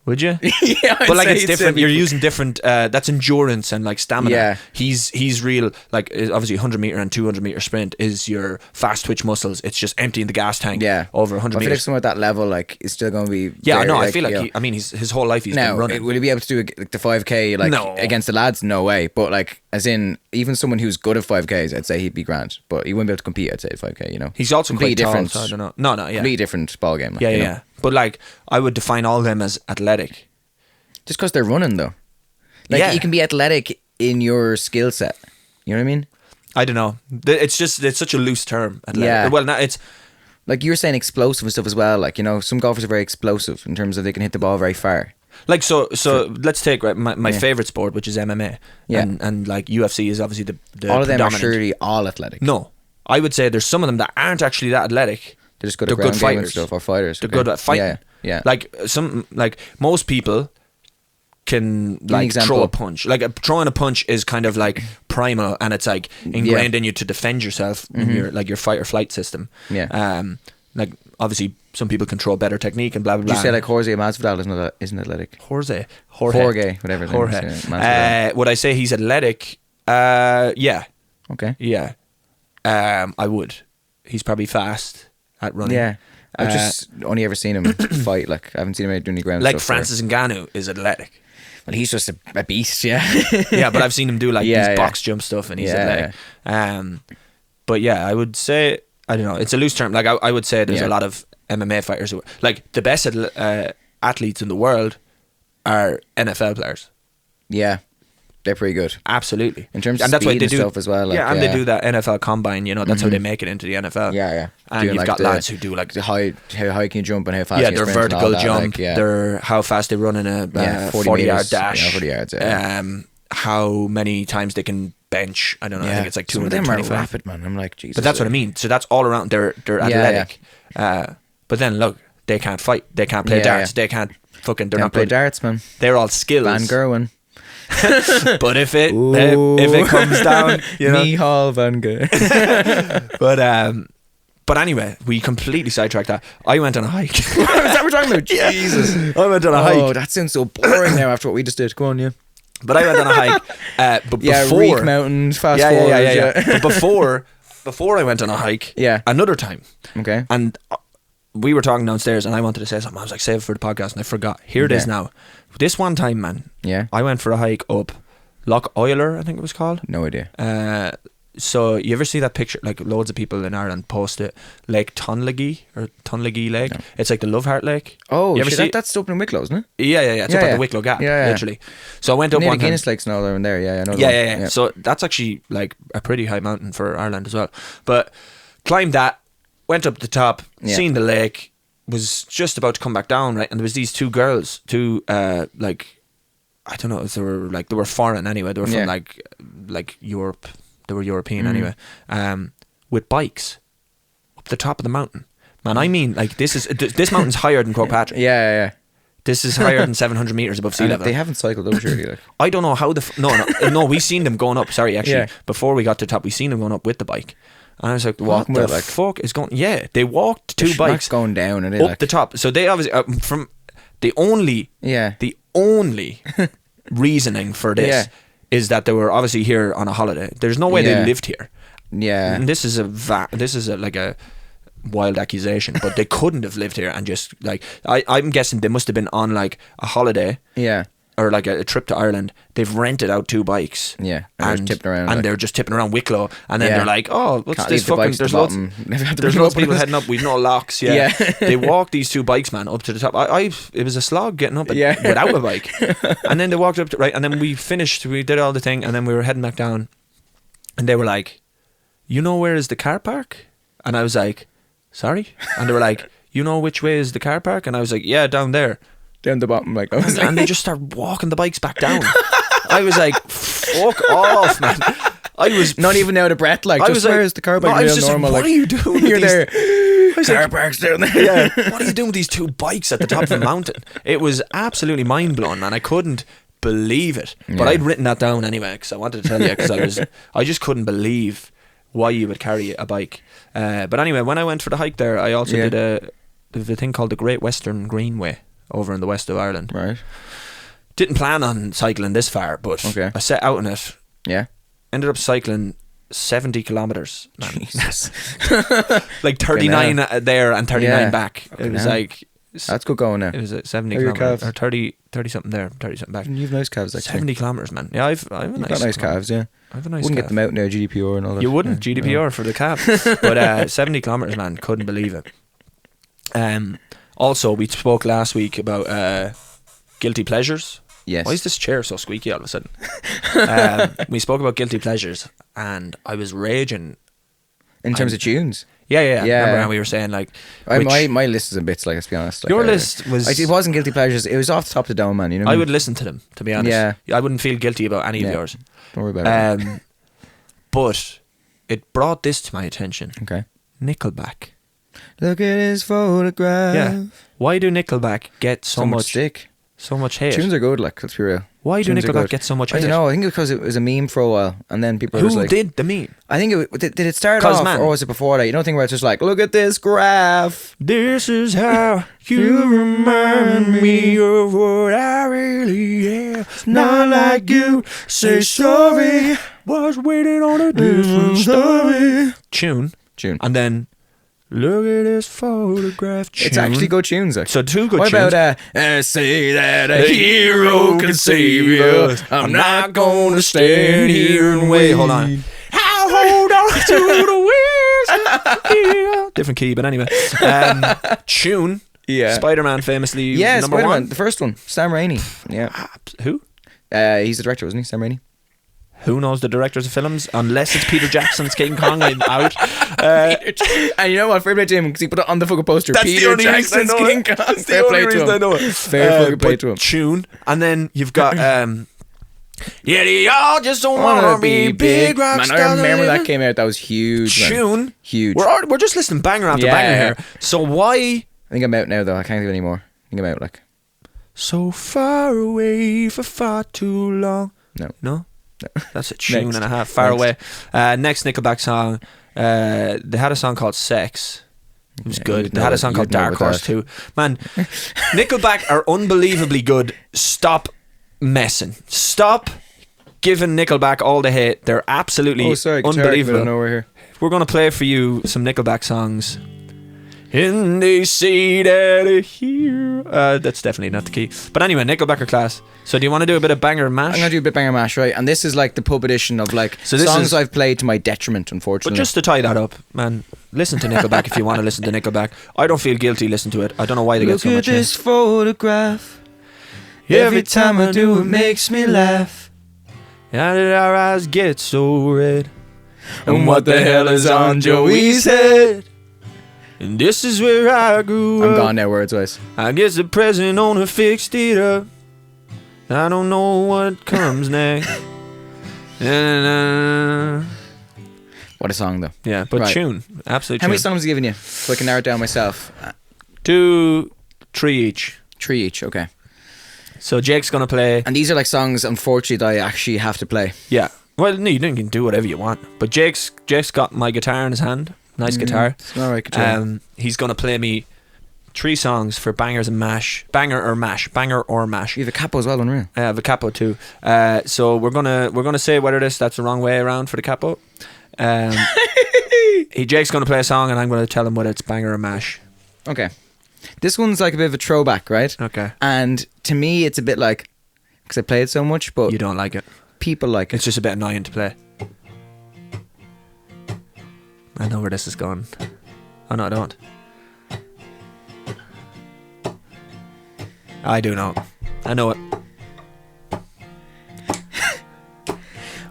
would you? yeah, But like it's different. You're using different. That's endurance and like stamina. Yeah. He's real. Like obviously 100 meter and 200 meter sprint is your fast twitch muscles. It's just emptying the gas tank. Yeah. Over 100 I feel like meters. someone at that level, like, is still going to be. Yeah, very, no, I like, feel like you know. I mean, his whole life he's been Now, running. will he be able to do like the 5k like No. against the lads? No way. But like, as in, even someone who's good at 5ks, I'd say he'd be grand. But he wouldn't be able to compete. I'd say at 5k. You know, He's also completely quite tall, different. so I don't know. No, yeah, completely different ball game. Like, yeah, you know. yeah. But like, I would define all of them as athletic. Just because they're running though, like Yeah. you can be athletic in your skill set. You know what I mean? I don't know. It's such a loose term. Athletic. Yeah. Well, it's Like you were saying, explosive and stuff as well. Like, you know, some golfers are very explosive in terms of they can hit the ball very far. like so. Let's take my Yeah. favorite sport, which is MMA. Yeah. And like UFC is obviously the all of them are predominant. surely all athletic. No, I would say there's some of them that aren't actually that athletic. They're just good at ground game and stuff, or fighters. They're good at fighting. Yeah. Like most people can like throw a punch. Like throwing a punch is kind of like primal, and it's like ingrained in you to defend yourself when you're like your fight or flight system. Yeah. Like obviously some people can throw better technique and blah blah blah. Did you say like Jorge Masvidal isn't athletic? Jorge, whatever. Jorge. Would I say he's athletic? Yeah. Okay. Yeah. I would. He's probably fast at running. Yeah. I've just only ever seen him fight. Like I haven't seen him do any ground like stuff. Francis Ngannou is athletic. Well, he's just a beast, yeah. Yeah, but I've seen him do like these box jump stuff, and he's athletic. But yeah, I would say, I don't know, it's a loose term. Like I would say there's a lot of MMA fighters who, like the best athletes in the world are NFL players. Yeah. They're pretty good. Absolutely. In terms of speed and stuff as well. Like, and they do that NFL combine, you know, that's how they make it into the NFL. Yeah. And doing you've got lads who do like... how high can you jump and how fast can you their sprint vertical and all that, jump, like, their how fast they run in a 40-yard dash. 40 yards, how many times they can bench. I don't know, I think it's like 225. Some of them are rapid, man. I'm like, Jesus. But that's what I mean. So that's all around. They're athletic. But then look, they can't fight. They can't play darts. They can't fucking... They're not play good. darts, man. They're all skills. Van Gerwen. But if it comes down, you know, Michal Van Gerwen. But anyway, we completely sidetracked that. I went on a hike. Is that what we're talking about? Jesus. I went on a hike. Oh, that sounds so boring now after what we just did. Go on, yeah. But I went on a hike. But before Reek Mountains, fast forward. But before I went on a hike, another time. Okay. And we were talking downstairs, and I wanted to say something. I was like, save it for the podcast, and I forgot. Here it is now. This one time, man. Yeah. I went for a hike up Loch Euler, I think it was called. No idea. So you ever see that picture? Like loads of people in Ireland post it. Lake Tonlagee or Tonlagee Lake. No. It's like the Love Heart Lake. Oh, you ever see that's up in Wicklow, isn't it? Yeah. It's up at the Wicklow Gap, literally. So I went up near one the Guinness time. Lakes and all around there. Yeah, I know. Yeah. So that's actually like a pretty high mountain for Ireland as well. But climbed that, went up the top, seen the lake. Was just about to come back down, right? And there was these two girls, like, I don't know if they were foreign anyway. They were from like Europe. They were European anyway. With bikes up the top of the mountain. Man, I mean, like this mountain's higher than Croagh. Yeah. This is higher than 700 meters above sea level. They haven't cycled up, surely. Like. I don't know how no. We seen them going up. Sorry, actually, before we got to the top, we seen them going up with the bike. And I was like, what the fuck is going... Yeah, they walked two bikes going down, are they, up the top. So they obviously... from the only reasoning for this is that they were obviously here on a holiday. There's no way they lived here. Yeah. And this is like a wild accusation, but they couldn't have lived here and just like... I'm guessing they must have been on like a holiday. Yeah. Or like a trip to Ireland. They've rented out two bikes. Yeah, and they're just tipping around Wicklow, and then they're like, "Oh, what's this fucking?" There's lots of people heading up. We've no locks. Yeah. They walked these two bikes, man, up to the top. It was a slog getting up without a bike, and then they walked up and then we finished. We did all the thing, and then we were heading back down, and they were like, "You know where is the car park?" And I was like, "Sorry," and they were like, "You know which way is the car park?" And I was like, "Yeah, down there." Down the bottom, like, and they just start walking the bikes back down. I was like, fuck off, man. I was not even out of breath, like, just where is the car bike? I was just normal, like, what are you doing? You're there. Car park's down there. Yeah. What are you doing with these two bikes at the top of the mountain? It was absolutely mind blowing, man. I couldn't believe it. But I'd written that down anyway because I wanted to tell you because I just couldn't believe why you would carry a bike. But anyway, when I went for the hike there, I also did a thing called the Great Western Greenway over in the west of Ireland. Right. Didn't plan on cycling this far, but I set out on it. Yeah. Ended up cycling 70 kilometres. Jesus. Like 39 there and 39 back. It was like... That's good going now. It was 70 kilometres. Or 30 something there, 30 something back. You've nice calves, actually. 70 kilometres, man. Yeah, I've a You've got nice calves, yeah. I have a nice Wouldn't calf. get them out now, GDPR and all that. You wouldn't, GDPR for the calf. But 70 kilometres, man. Couldn't believe it. Also, we spoke last week about guilty pleasures. Yes. Why is this chair so squeaky all of a sudden? We spoke about guilty pleasures, and I was raging. In terms of tunes? Yeah. Remember how we were saying, like... my list is in bits, like, let's be honest. Like, your list was... It wasn't guilty pleasures. It was off the top of the dome, man. You know I would listen to them, to be honest. Yeah. I wouldn't feel guilty about any of yours. Don't worry about it. But it brought this to my attention. Okay. Nickelback. Look at his photograph. Yeah. Why do Nickelback get so much stick? So much hate? Tunes are good, like, let's be real. Why do Tunes are Nickelback good. get so much hate? I don't know. I think because it was a meme for a while, and then people were just Who like, did the meme? I think did it start Cause off, man. or was it before that? You know, the thing where it's just like, look at this graph. This is how you remind me of what I really am. It's not like you say sorry. Was waiting on a different story. Tune. And then look at this photograph. Tune. It's actually good tunes. Actually. So two good what tunes. What about say that a hero can save you? I'm not gonna stand here and wait. Hold on. I'll hold on to the wheels. Different key, but anyway. Tune. Yeah. Spider-Man famously number Spider-Man, one. the first one. Sam Raimi. Yeah. Who? He's the director, wasn't he? Sam Raimi. Who knows the directors of films? Unless it's Peter Jackson's King Kong, I'm out. And you know what? Fair play to him because he put it on the fucking poster. That's Peter the only Jackson's reason I know King it. Kong. That's the only reason I know it. Fair fucking play to him. Tune. And then you've got... yeah, they all just don't want to be big rock man, stars. I remember that came out. That was huge. Tune. Man. Huge. We're just listening banger after banger here. So why... I think I'm out now, though. I can't do it anymore. I think I'm out, like... So far away for far too long. No? That's a tune and a half. Far away. Next Nickelback song. They had a song called Sex. It was good. They had a song called Dark Horse too. Man, Nickelback are unbelievably good. Stop messing. Stop giving Nickelback all the hate. They're absolutely unbelievable. Here. We're going to play for you some Nickelback songs. And they say that a hero. That's definitely not the key. But anyway, Nickelback are class. So do you want to do a bit of banger and mash? I'm going to do a bit of banger and mash, right? And this is like the pub edition of like songs I've played to my detriment, unfortunately. But just to tie that up, man, listen to Nickelback if you want to listen to Nickelback. I don't feel guilty listening to it. I don't know why they get so much hate. Look at this photograph. Every time I do it makes me laugh. How did our eyes get so red? And what the hell is on Joey's head? And this is where I grew up. I'm gone now, words-wise. I guess the president owner fixed it up. I don't know what comes next. What a song, though. Yeah, but tune. Absolute tune. How many songs have you given you? So I can narrow it down myself. 2, 3 each. 3 each, okay. So Jake's going to play... And these are like songs, unfortunately, that I actually have to play. Yeah. Well, no, you can do whatever you want. But Jake's got my guitar in his hand. Nice guitar. It's not right guitar. He's going to play me 3 songs for bangers and mash. Banger or mash. Banger or mash. You have a capo as well, unreal. I have a capo too. So we're gonna say whether that's the wrong way around for the capo. Jake's going to play a song and I'm going to tell him whether it's banger or mash. Okay. This one's like a bit of a throwback, right? Okay. And to me, it's a bit like, because I play it so much, but... You don't like it. People like it. It's just a bit annoying to play. I know where this is going. Oh no, I don't. I do know. I know it.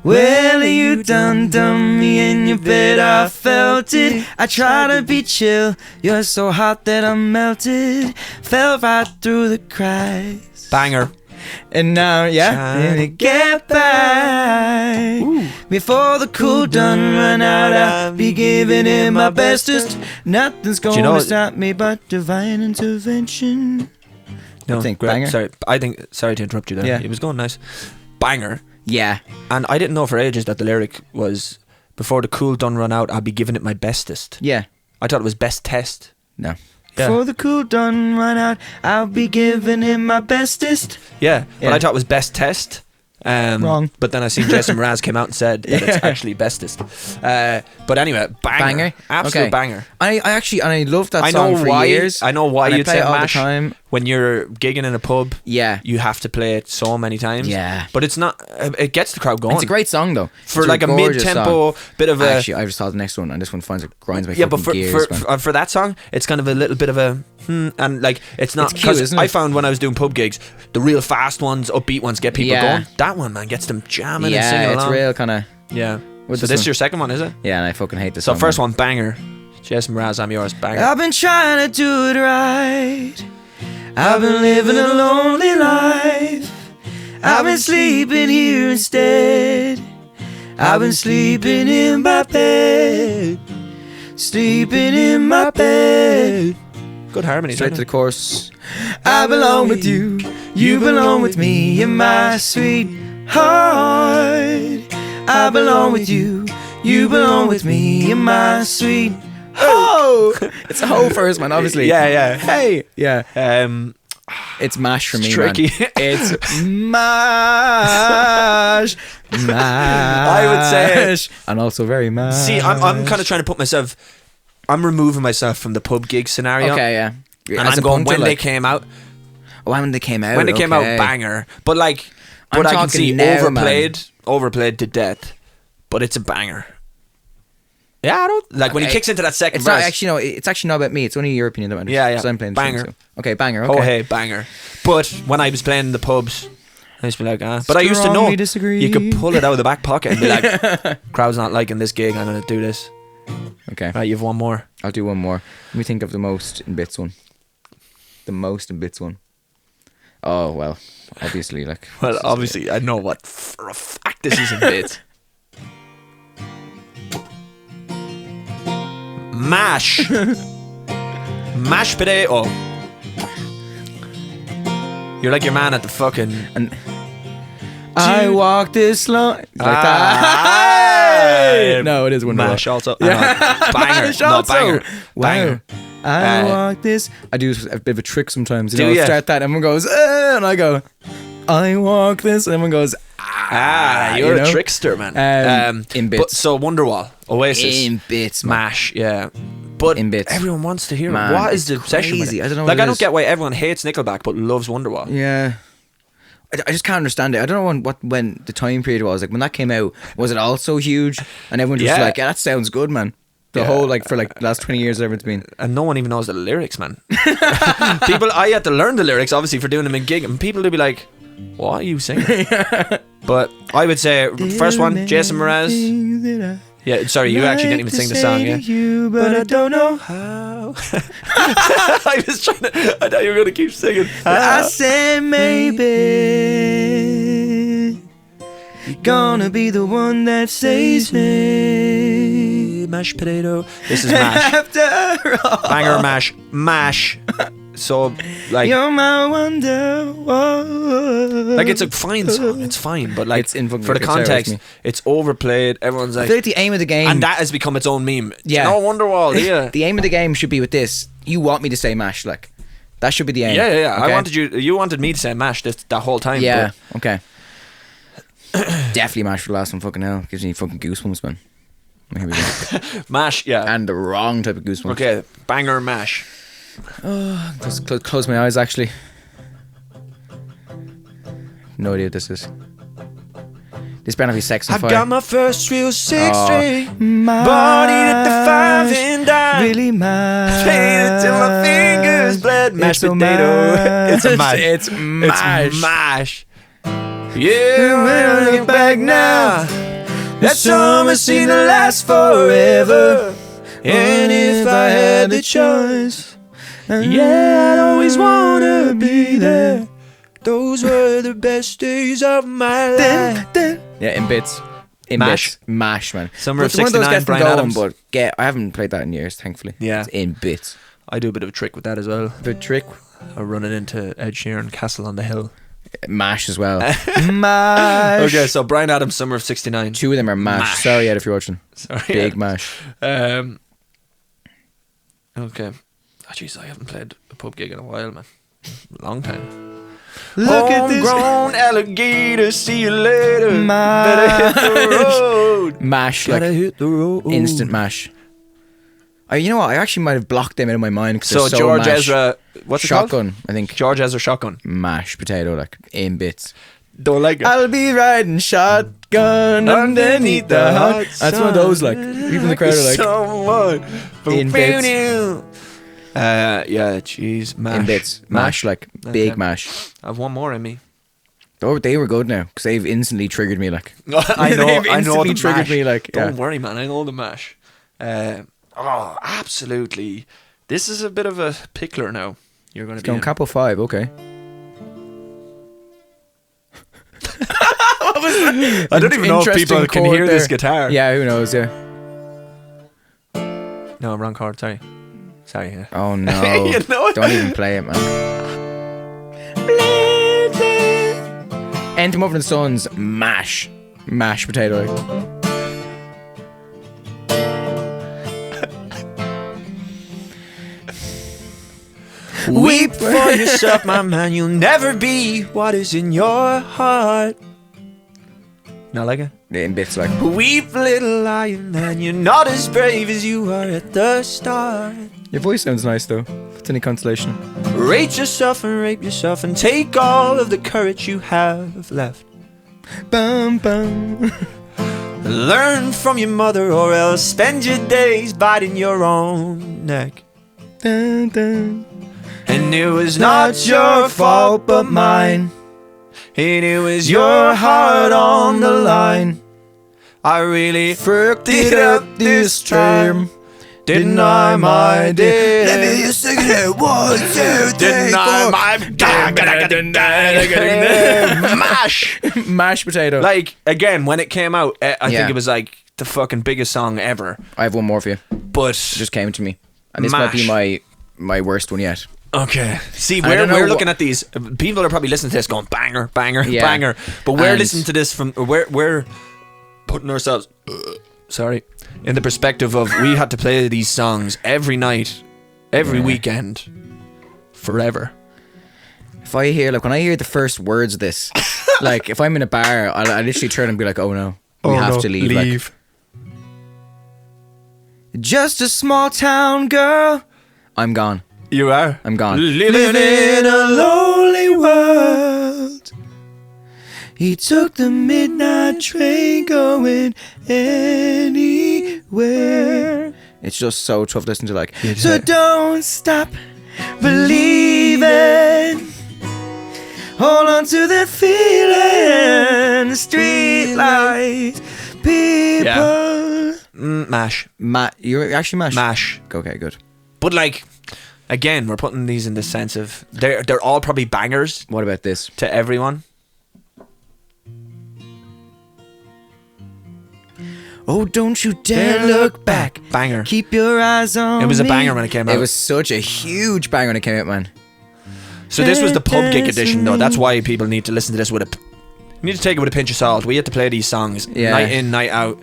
Well, you done me in your bed, I felt it. I try to be chill, you're so hot that I'm melted. Fell right through the cracks. Banger. And now, trying to get by. Ooh. Before the cool done run out, I'll be giving it my bestest. Nothing's gonna stop me but divine intervention. No, I think banger. Sorry to interrupt you there. Yeah. It was going nice. Banger. Yeah. And I didn't know for ages that the lyric was, before the cool done run out, I'll be giving it my bestest. Yeah. I thought it was best test. No. Yeah. Before the cool done run out, I'll be giving him my bestest. Yeah, but I thought it was best test. Wrong. But then I seen Jason Mraz came out and said that it's actually bestest. But anyway, banger. Absolute banger. I love that song for years. I know why you'd say all mash. The time. When you're gigging in a pub, you have to play it so many times. Yeah. But it's not, it gets the crowd going. It's a great song though. For like a mid-tempo, bit of a... Actually, I just saw the next one and this one grinds my fucking gears. Yeah, but for that song, it's kind of a little bit of a... and like, it's not... It's cute, isn't it? I found when I was doing pub gigs, the real fast ones, upbeat ones get people going. That one, man, gets them jamming and singing along. Yeah, it's real kind of... Yeah. So this is your second one, is it? Yeah, and I fucking hate this song. So first one, banger. Jason Mraz, I'm yours, banger. I've been trying to do it right. I've been living a lonely life. I've been sleeping here instead. I've been sleeping in my bed. Sleeping in my bed. Good harmony. Straight to the chorus. I belong with you. You belong with me in my sweetheart. I belong with you. You belong with me in my sweet. Oh, it's a whole first man, obviously. Yeah. Hey, yeah. It's mash for me, tricky. man. It's mash. I would say, and also very mash. See, I'm kind of trying to put myself. I'm removing myself from the pub gig scenario. Okay, yeah. And I'm going when they came out. Oh, when they came out. When they came out, banger. But like, but I can see now, overplayed to death. But it's a banger. Yeah, I don't like when he kicks into that second it's verse. Not actually, no, it's actually not about me. It's only your opinion that matters. Yeah. So I'm playing banger. The thing, so. Okay, banger. Okay. Oh, hey, banger. But when I was playing the pubs, I used to be like, But I used to know you could pull it out of the back pocket and be like, crowd's not liking this gig, I'm going to do this. Okay. Right, you have one more. I'll do one more. Let me think of the most in bits one. The most in bits one. Oh, well, obviously, like. Well, obviously, I know what for a fact this is in bits. Mash. Mashed potato. You're like your man at the fucking. And I walk this long. Like that. No, it is one Mash also. Yeah. Banger. Mash No, also. banger. Wow. Banger. I walk this. I do a bit of a trick sometimes. You know, you? I'll start that, and everyone goes, and I go, I walk this, and everyone goes, you're a trickster, man. In bits. But, so Wonderwall, Oasis, in bits, Mash, yeah. But in bits. everyone wants to hear it. Man, What is the it's obsession with crazy. it? I don't know Like, what I it don't is. get why everyone hates Nickelback but loves Wonderwall. Yeah. I just can't understand it. I don't know when the time period was. Like, when that came out, was it all so huge? And everyone just was like, yeah, that sounds good, man. The whole, like, for like the last 20 years, whatever it's been. And no one even knows the lyrics, man. I had to learn the lyrics, obviously, for doing them in gig. And people would be like, what are you singing? But I would say, first one, Jason Mraz. Yeah, sorry, you actually didn't even sing the song, yeah? You, but I don't know how. I was trying to. I thought you were going to keep singing. I said maybe you're gonna be the one that saves me. Mashed potato. This is Mash. After all. Banger Mash. Mash. So, like, you're my wonder. Whoa. like, it's a fine song. It's fine, but like, It's in fucking for the good service, context, me. it's overplayed. Everyone's I like, feel like the aim of the game, and that has become its own meme. Yeah. No Wonderwall. Yeah. the aim of the game should be with this. You want me to say mash, like that should be the aim. Yeah. Okay? I wanted you wanted me to say Mash that whole time. Yeah. Okay. Definitely mash for the last one. Fucking hell, gives me fucking goosebumps, man. Here we go. Mash. Yeah. And the wrong type of goosebumps. Okay. Banger Mash. Just close my eyes, actually. No idea what this is. This better not be Sex and I Fire. got my first real six string. Mash, Body at the 5 and dime. really mash. Painted till my fingers bled. Mashed It's a potato. mash. It's a mash. It's mash. It's mash. Yeah, when I look back now, that summer seemed to last forever. And if I had the choice, yeah, I'd always wanna be there. Those were the best days of my life. Yeah, in bits. In Mash. bits. Mash, man. Summer of But one those 69, gets me Bryan going, Adams. But I haven't played that in years, thankfully. Yeah. It's in bits. I do a bit of a trick with that as well. The trick. I'm running into Ed Sheeran, Castle on the Hill. Mash as well. Mash. Okay, so Bryan Adams, Summer of 69. Two of them are mash. Mash. Sorry, Ed, if you're watching. Sorry, Big Ed. mash. Okay. Oh, jeez, I haven't played a pub gig in a while, man. Long time. Look at this. Homegrown alligator, see you later. Mash. Better hit the road. Mash, like Gotta hit the road. instant mash. You know what? I actually might have blocked them out of my mind because So so George mash. Ezra, what's it Shotgun, called? I think. George Ezra Shotgun. Mash potato, like in bits. Don't like it. I'll be riding shotgun underneath the hot. That's one of those, like, people in the crowd are like, someone in bits. Yeah, jeez, mash. In bits. Mash, like big Okay. mash. I've one more in me. Oh, they were good now because they've instantly triggered me, like. I know. They've I know instantly the triggered mash. me, like. Don't Yeah. worry, man. I know the mash. Absolutely. This is a bit of a pickler now. You're going to be Going in. Capo 5, okay. What I don't even know if people can hear this guitar. Yeah, who knows? Yeah. No, wrong chord. Sorry. Yeah. Oh no! You know it? Don't even play it, man. Anthem Over the Suns, mashed potato. Weep for yourself, my man. You'll never be what is in your heart. Not like it? In bits like. Weep, little lion man. You're not as brave as you were at the start. Your voice sounds nice though. If it's any consolation. Rate yourself and rape yourself and take all of the courage you have left. Bum bum. Learn from your mother or else spend your days biting your own neck. Dun, dun. And it was not your fault but mine. And it was your heart on the line. I really fucked it up this time. Didn't I, my dear? Let me just sing it. 1, 2, 3, Didn't I, my mash? Mashed potato. Like, again, when it came out, I think it was like the fucking biggest song ever. I have one more for you. But It just came to me. And this might be my worst one yet. okay. See, we're looking at these. People are probably listening to this going banger, banger, banger. But we're listening to this from we're putting ourselves in the perspective of we had to play these songs every night, every weekend, forever. If I hear, like, when I hear the first words of this, like, if I'm in a bar, I literally turn and be like, oh no, we have to leave. Like, just a small town girl. I'm gone. You are? I'm gone. Living in a lonely world. He took the midnight train going anywhere. It's just so tough to listen to, like, so don't stop believing. Hold on to the feeling. Street lights, people. Mash. You're actually mash? Mash. Okay, good. But like, again, we're putting these in the sense of they're all probably bangers What about this? to everyone. Oh, don't you dare look back. Banger. Keep your eyes on It was a me. banger when it came out. It was such a huge banger when it came out, man. So this was the pub gig edition, though. That's why people need to listen to this with you need to take it with a pinch of salt. We had to play these songs night in, night out.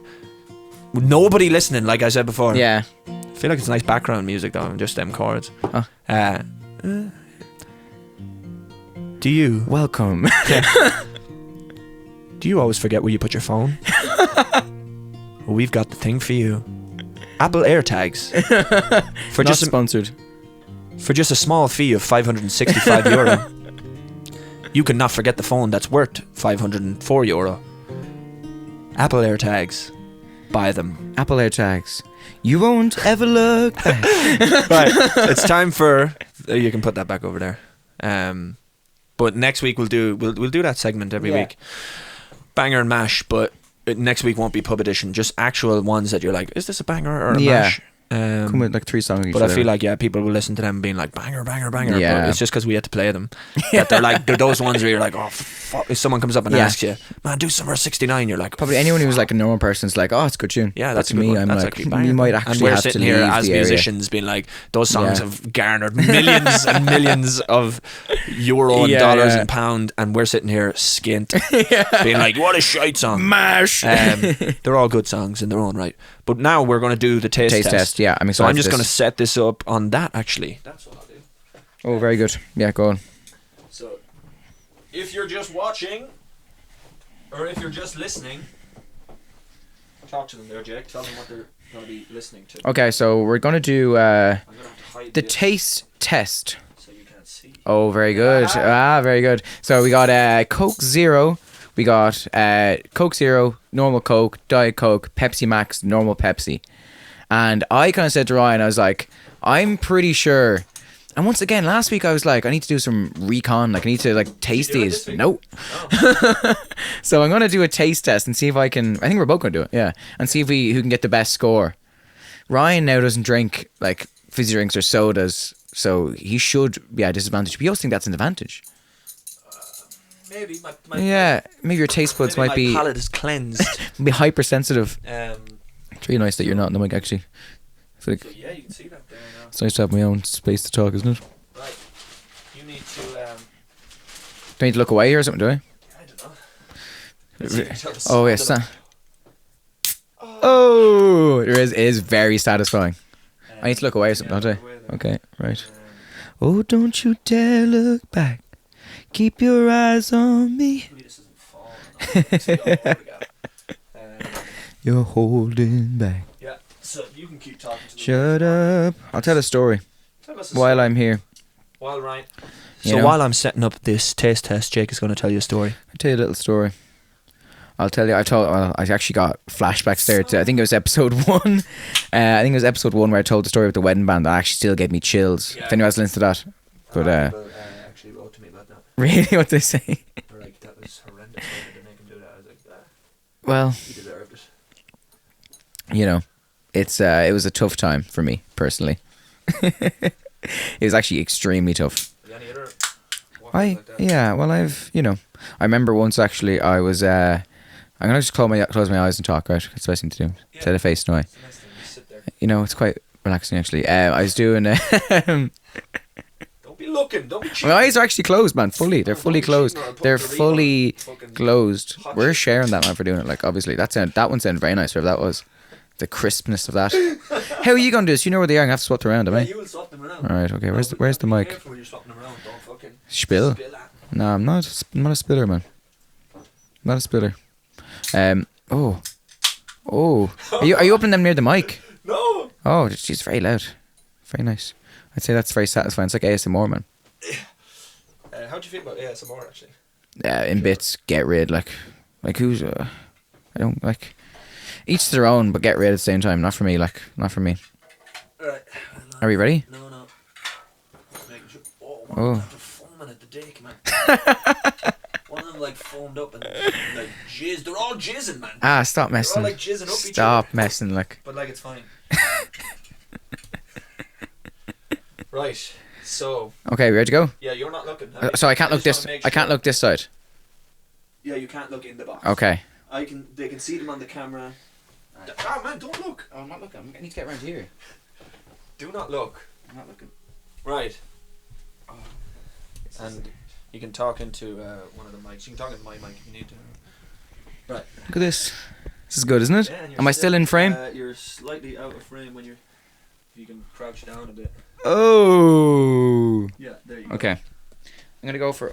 With nobody listening, like I said before. Yeah. I feel like it's nice background music, though, and just them chords. Oh. Do you? Welcome. Do you always forget where you put your phone? Well, we've got the thing for you. Apple AirTags. For Not just sponsored. For just a small fee of €565, you can not forget the phone that's worth €504. Apple AirTags. Buy them. Apple AirTags. You won't ever look back. Right. It's time for. You can put that back over there. But next week we'll do that segment every week. Banger and mash, but next week won't be pub edition. Just actual ones that you're like, is this a banger or a mash? Come with like 3 songs. But I feel like people will listen to them being like banger, banger, banger. Yeah. But it's just because we had to play them. That they're those ones where you're like, oh fuck. If someone comes up and asks you, man, do Summer '69, you're like, probably anyone who's like a normal person's like, oh, it's a good tune. Yeah, that's to me. I'm that's like, you might actually and we're have sitting to here leave as the musicians being like, those songs have garnered millions and millions of euro and dollars and pound, and we're sitting here skint being like, what a shite song. Mash. They're all good songs in their own right. But now we're going to do the taste test. Yeah, I'm excited. So I'm just going to set this up on that, actually. That's what I'll do. Oh, very good. Yeah, go on. So, if you're just watching, or if you're just listening, talk to them there, Jake. Tell them what they're going to be listening to. Okay, so we're going to do I'm going to have to hide the this taste test. so you can't see. Oh, very good. Very good. So we got Coke Zero. We got Coke Zero, normal Coke, Diet Coke, Pepsi Max, normal Pepsi. And I kind of said to Ryan, I was like, I'm pretty sure. And once again, last week I was like, I need to do some recon. Like, I need to like taste these. Nope. Oh. So I'm going to do a taste test and see if I can. I think we're both going to do it. Yeah. And see if who can get the best score. Ryan now doesn't drink like fizzy drinks or sodas. So he should be at a disadvantage. But you also think that's an advantage? Maybe maybe your taste buds might be. My palate is cleansed. Be hypersensitive. Um, It's really nice that you're not in the mic, actually. I feel like so yeah, you can see that there now. it's nice to have my own space to talk, isn't it? Right. You need to. Do I need to look away or something, do I? I don't know. Oh, yes. Oh, it is very satisfying. I need to look away or something, don't I? Okay, right. Oh, don't you dare look back. Keep your eyes on me. This isn't falling. You're holding back. Yeah, so you can keep talking to me. Shut up. I'll tell a story while I'm here. While Ryan. You So know? while I'm setting up this taste test, Jake is going to tell you a story. I'll tell you a little story. I'll tell you. I actually got flashbacks there. I think it was episode 1. I think it was episode 1 where I told the story of the wedding band. That actually still gave me chills. Yeah. If anyone else listens to that. But actually wrote to me about that. really, what they say? They're like, that was horrendous. Why did they make him do that? I was like, Well, he deserved it. you know, it was a tough time for me personally. It was actually extremely tough. Any other? Well, I remember once actually I was I'm gonna just close my eyes and talk, right? It's the best thing to do. Yeah. Set a face, no. It's the nice thing. You sit there. You know, it's quite relaxing actually. I was doing. Don't be looking. Don't be cheating. My eyes are actually closed, man. Fully, they're fully closed. They're fully closed. We're sharing that, man, for doing it. Like, obviously, that one sounded very nice. Whatever that was, the crispness of that. How are you gonna do this? You know where they are. I have to swap them around, am I? Yeah, you will swap them around. All right, okay. Where's the mic? Careful when you're swapping them around. Don't fucking Spill. spill that. No, I'm not. I'm not a spiller, man. I'm not a spiller. Oh. Are you opening them near the mic? No. Oh, she's very loud. Very nice. I'd say that's very satisfying. It's like ASMR, man. How do you feel about ASMR actually? In bits, get rid. Like who's? I don't like. Each to their own, but get rid at the same time. Not for me. Like, not for me. Alright. Are we ready? No. Making sure. Oh. After foaming at the dick, man. One of them like foamed up and like jizz. They're all jizzing, man. Ah, stop They're all messing. like jizzing up each other. Stop messing. Like. But like it's fine. Right. So. Okay, we ready to go? Yeah, you're not looking. So I can't look this. I can't look this side. Yeah, you can't look in the box. Okay. They can see them on the camera. Ah, man, don't look. Oh, I'm not looking. I need to get around here. Do not look. I'm not looking. Right. And you can talk into one of the mics. You can talk into my mic if you need to. Right. Look at this. This is good, isn't it? Yeah, and Am I still in frame? You're slightly out of frame when you can crouch down a bit. Oh. Yeah, there you go. Okay. I'm gonna go for.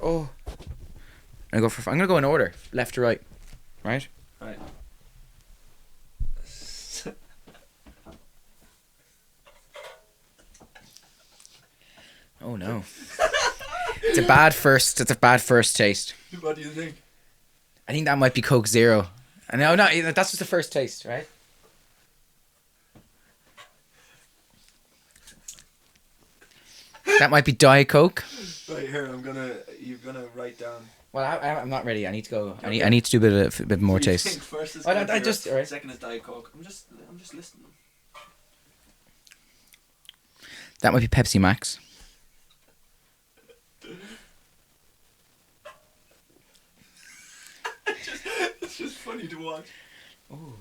I'm gonna go in order, left to right. Right. Right. Oh no. It's a bad first taste. What do you think? I think that might be Coke Zero. No, that's just the first taste, right? That might be Diet Coke. Right here, you're gonna write down. Well, I'm not ready. I need to go. I need to do a bit more So you taste. think first is I Coke just. Zero, All right. second is Diet Coke. I'm just listening. That might be Pepsi Max. It's just funny to watch. Oh.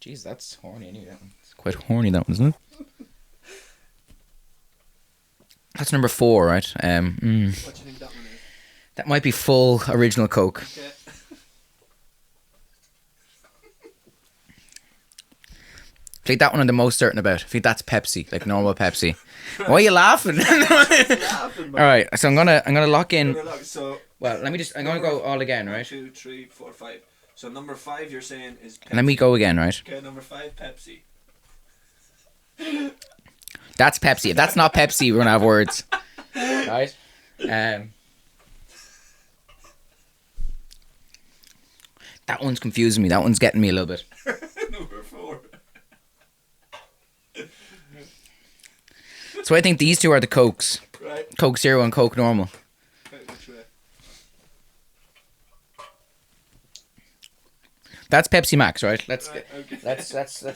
Jeez, that's horny. I knew that one. It's quite horny, that one, isn't it? That's number 4, right? What do you think that one is? That might be full original Coke. Okay. I think that one I'm the most certain about. I think that's Pepsi, like normal Pepsi. Why are you laughing? All right, so I'm gonna lock in. So Well, I'm gonna go all again, right? 2, 3, 4, 5. So number 5 you're saying is Pepsi. And then we go again, right? Okay, number 5 Pepsi. That's Pepsi. If that's not Pepsi, we're gonna have words, right? That one's confusing me. That one's getting me a little bit. Number 4. So I think these two are the Cokes. Right. Coke Zero and Coke Normal. Okay, which way? That's Pepsi Max, right? Let's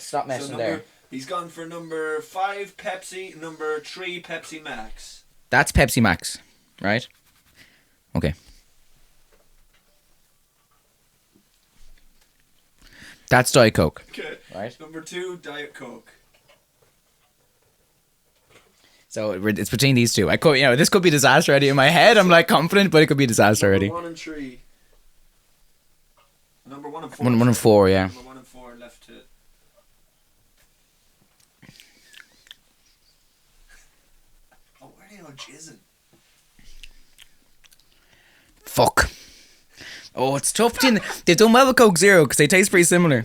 stop messing So there. he's gone for number 5 Pepsi, number 3 Pepsi Max. That's Pepsi Max, right? Okay. That's Diet Coke. Okay. Right. Number 2, Diet Coke. So it's between these two. I could, this could be disaster already in my head. I'm like confident, but it could be disaster already. Number 1 and 3. Number 1 and 4. 1 and 4, yeah. Number 1 and 4 left to. Oh, where are they all jizzing? Fuck. Oh, it's tough. They've done well with Coke Zero because they taste pretty similar.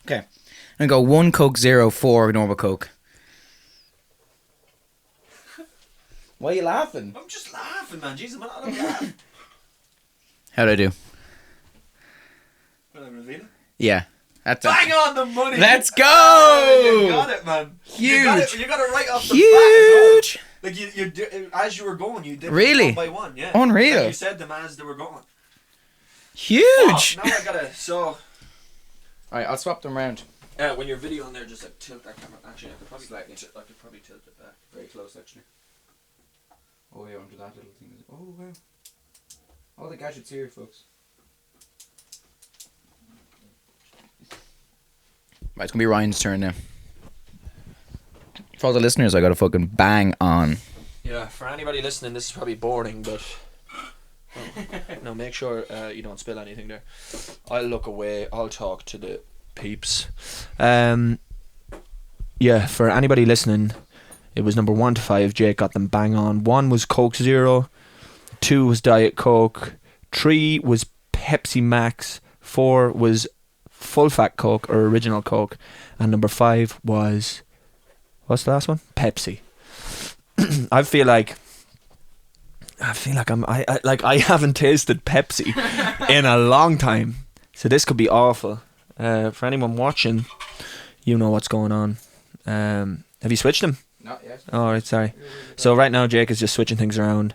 Okay. I'm going to go 1 Coke Zero, 4 normal Coke. Why are you laughing? I'm just laughing, man. Jesus, man, I don't laugh. How'd I do? Will I reveal it? Yeah. That's Bang on the money! Let's go! Oh, you got it, man. Huge. You got it right off the Huge. bat as well. Like you did, as you were going, you did it Really? one by one. Yeah. Unreal. Like you said them as they were going. Huge. Oh, now I gotta. So. Alright, I'll swap them around. When you're videoing there, just like tilt that camera. Actually, I could probably tilt it back. Very close, actually. Oh yeah, under that little thing. Oh wow. All the gadgets here, folks. Right, it's gonna be Ryan's turn now. For all the listeners, I gotta fucking bang on. Yeah, for anybody listening, this is probably boring, but no, make sure you don't spill anything there. I'll look away. I'll talk to the peeps. Yeah, for anybody listening, it was number 1 to 5. Jake got them bang on. 1 was Coke Zero, 2 was Diet Coke, 3 was Pepsi Max, 4 was full fat Coke or original Coke, and number 5 was, what's the last one? Pepsi. I feel like I haven't tasted Pepsi in a long time, so this could be awful. For anyone watching, you know what's going on. Have you switched them? Not yet. Oh, right, sorry. So right now Jake is just switching things around.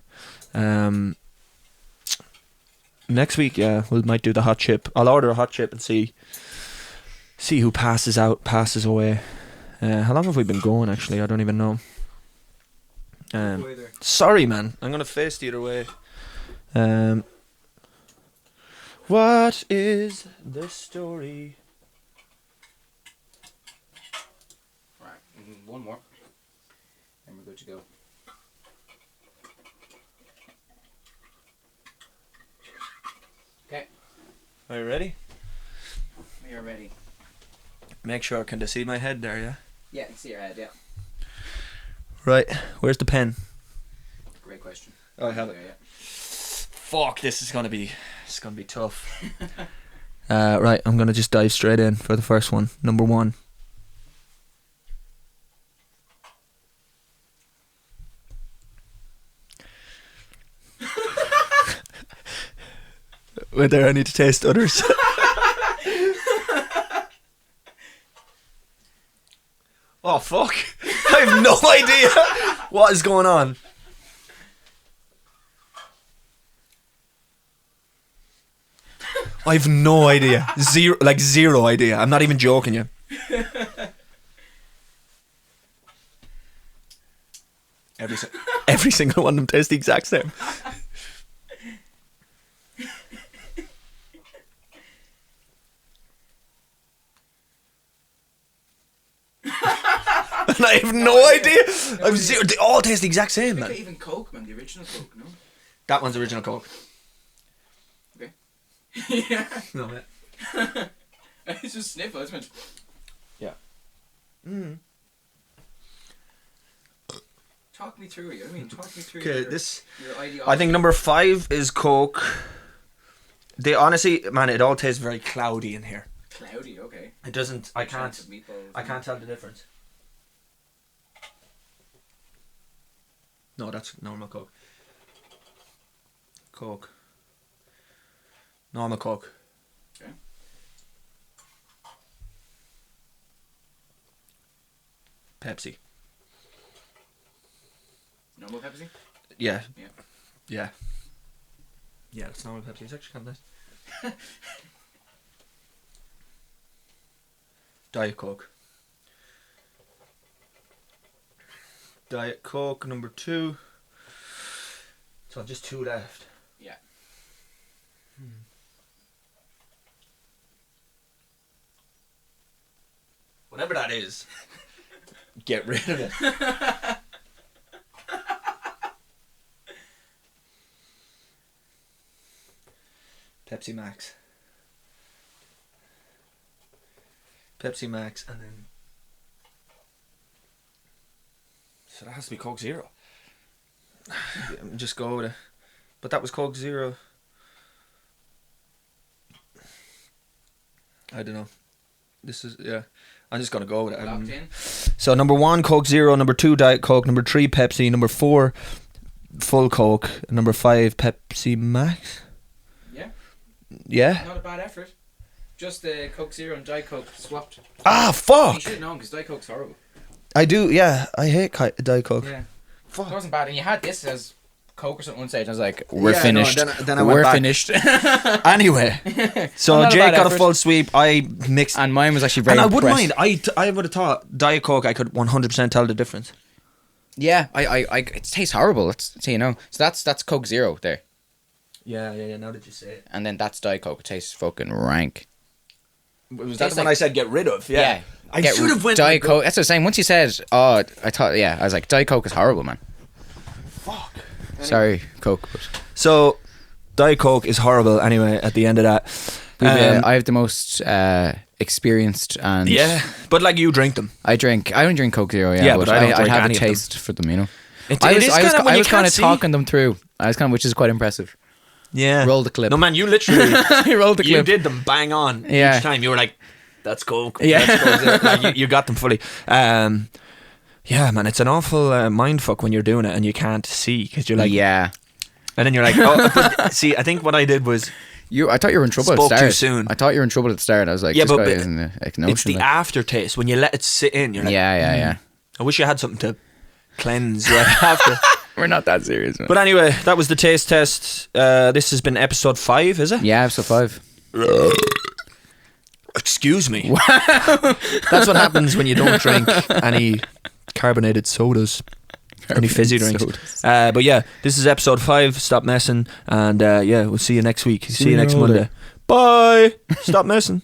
Next week, yeah, we might do the hot chip. I'll order a hot chip and see who passes away. How long have we been going, actually? I don't even know. Sorry, man. I'm going to face the other way. What is the story? Right, one more. And we're good to go. Okay. Are you ready? We are ready. Make sure, can they see my head there, yeah? Yeah, I can see your head, yeah. Right, where's the pen? Great question. Oh, I have it. Yeah. Fuck, this is gonna be tough. Right, I'm gonna just dive straight in for the first one. Number 1. Were there any to taste others? Oh fuck! I have no idea what is going on. I have no idea. Zero idea. I'm not even joking you. Every single one of them tastes the exact same. And I have no idea. I've zero. They all taste the exact same, man. Even Coke, man, the original Coke, no? That one's original Coke. Okay. Yeah. No, man. It's just sniff, I meant. Yeah. Talk me through it. Talk me through Okay, your ideology. I think number 5 is Coke. They honestly, man, it all tastes very cloudy in here. Cloudy, okay. It doesn't. I can't Meatballs, tell the difference. No, that's normal Coke. Coke. Normal Coke. Okay. Pepsi. Normal Pepsi? Yeah. Yeah. Yeah. Yeah, it's normal Pepsi. It's actually kind of nice. Diet Coke. Diet Coke number 2. So just 2 left. Yeah. Whatever that is, get rid of it. Pepsi Max. Pepsi Max, and then so that has to be Coke Zero. Just go with it. But that was Coke Zero. I don't know. This is, yeah. I'm just gonna go with it. Locked in. So number 1 Coke Zero, number 2 Diet Coke, number 3 Pepsi, number 4 Full Coke, number 5 Pepsi Max. Yeah. Yeah. Not a bad effort. Just the Coke Zero and Diet Coke swapped. Ah, fuck. You should have known because Diet Coke's horrible. I do. Yeah, I hate Diet Coke. Yeah. Fuck. It wasn't bad, and you had this as Coke or something one stage. I was like, "We're Yeah, no, finished. then I went We're back. finished." Anyway, so Not a Jake bad got a effort. full sweep. I mixed, And mine was actually very. and I wouldn't mind. impressed. I would have thought Diet Coke. I could 100% tell the difference. Yeah, I it tastes horrible. It's you know. So that's Coke Zero there, Yeah. Now that you say it, and then that's Diet Coke. It tastes fucking rank. was that the one I said get rid of? Yeah, I Get should have went Diet with Coke. That's what I was saying. Once you said, "Oh," I thought, yeah, I was like, "Diet Coke is horrible, man." Fuck. Sorry, Coke. But So, Diet Coke is horrible. Anyway, at the end of that, I have the most experienced and yeah, but like you drink them. I don't drink Coke Zero. Yeah, Yeah, but I don't I drink have any a of them. taste for them. You know, It I is kinda when I you was can't kind of see. talking them through. Which is quite impressive. Yeah, Roll the clip. No man, you literally You rolled the you clip. did them bang on Yeah. each time. You were like, "That's Coke." Yeah. That's Coke. Like, you got them fully. Yeah, man, it's an awful mind fuck when you're doing it and you can't see because you're like, Yeah. and then you're like, oh, but see, I think what I did was I thought you were in trouble Spoke at the too start. soon. I thought you were in trouble at the start. I was like, Yeah, this but guy but isn't it's the aftertaste when you let it sit in. You're like, yeah. I wish you had something to cleanse right after. We're not that serious, man. But anyway, that was the taste test. This has been episode 5, is it? Yeah, episode 5. Excuse me. That's what happens when you don't drink any carbonated sodas, any fizzy drinks. sodas. But yeah, this is episode 5. Stop messing, and yeah, we'll see you next week. See you next you later. Monday. Bye. Stop messing.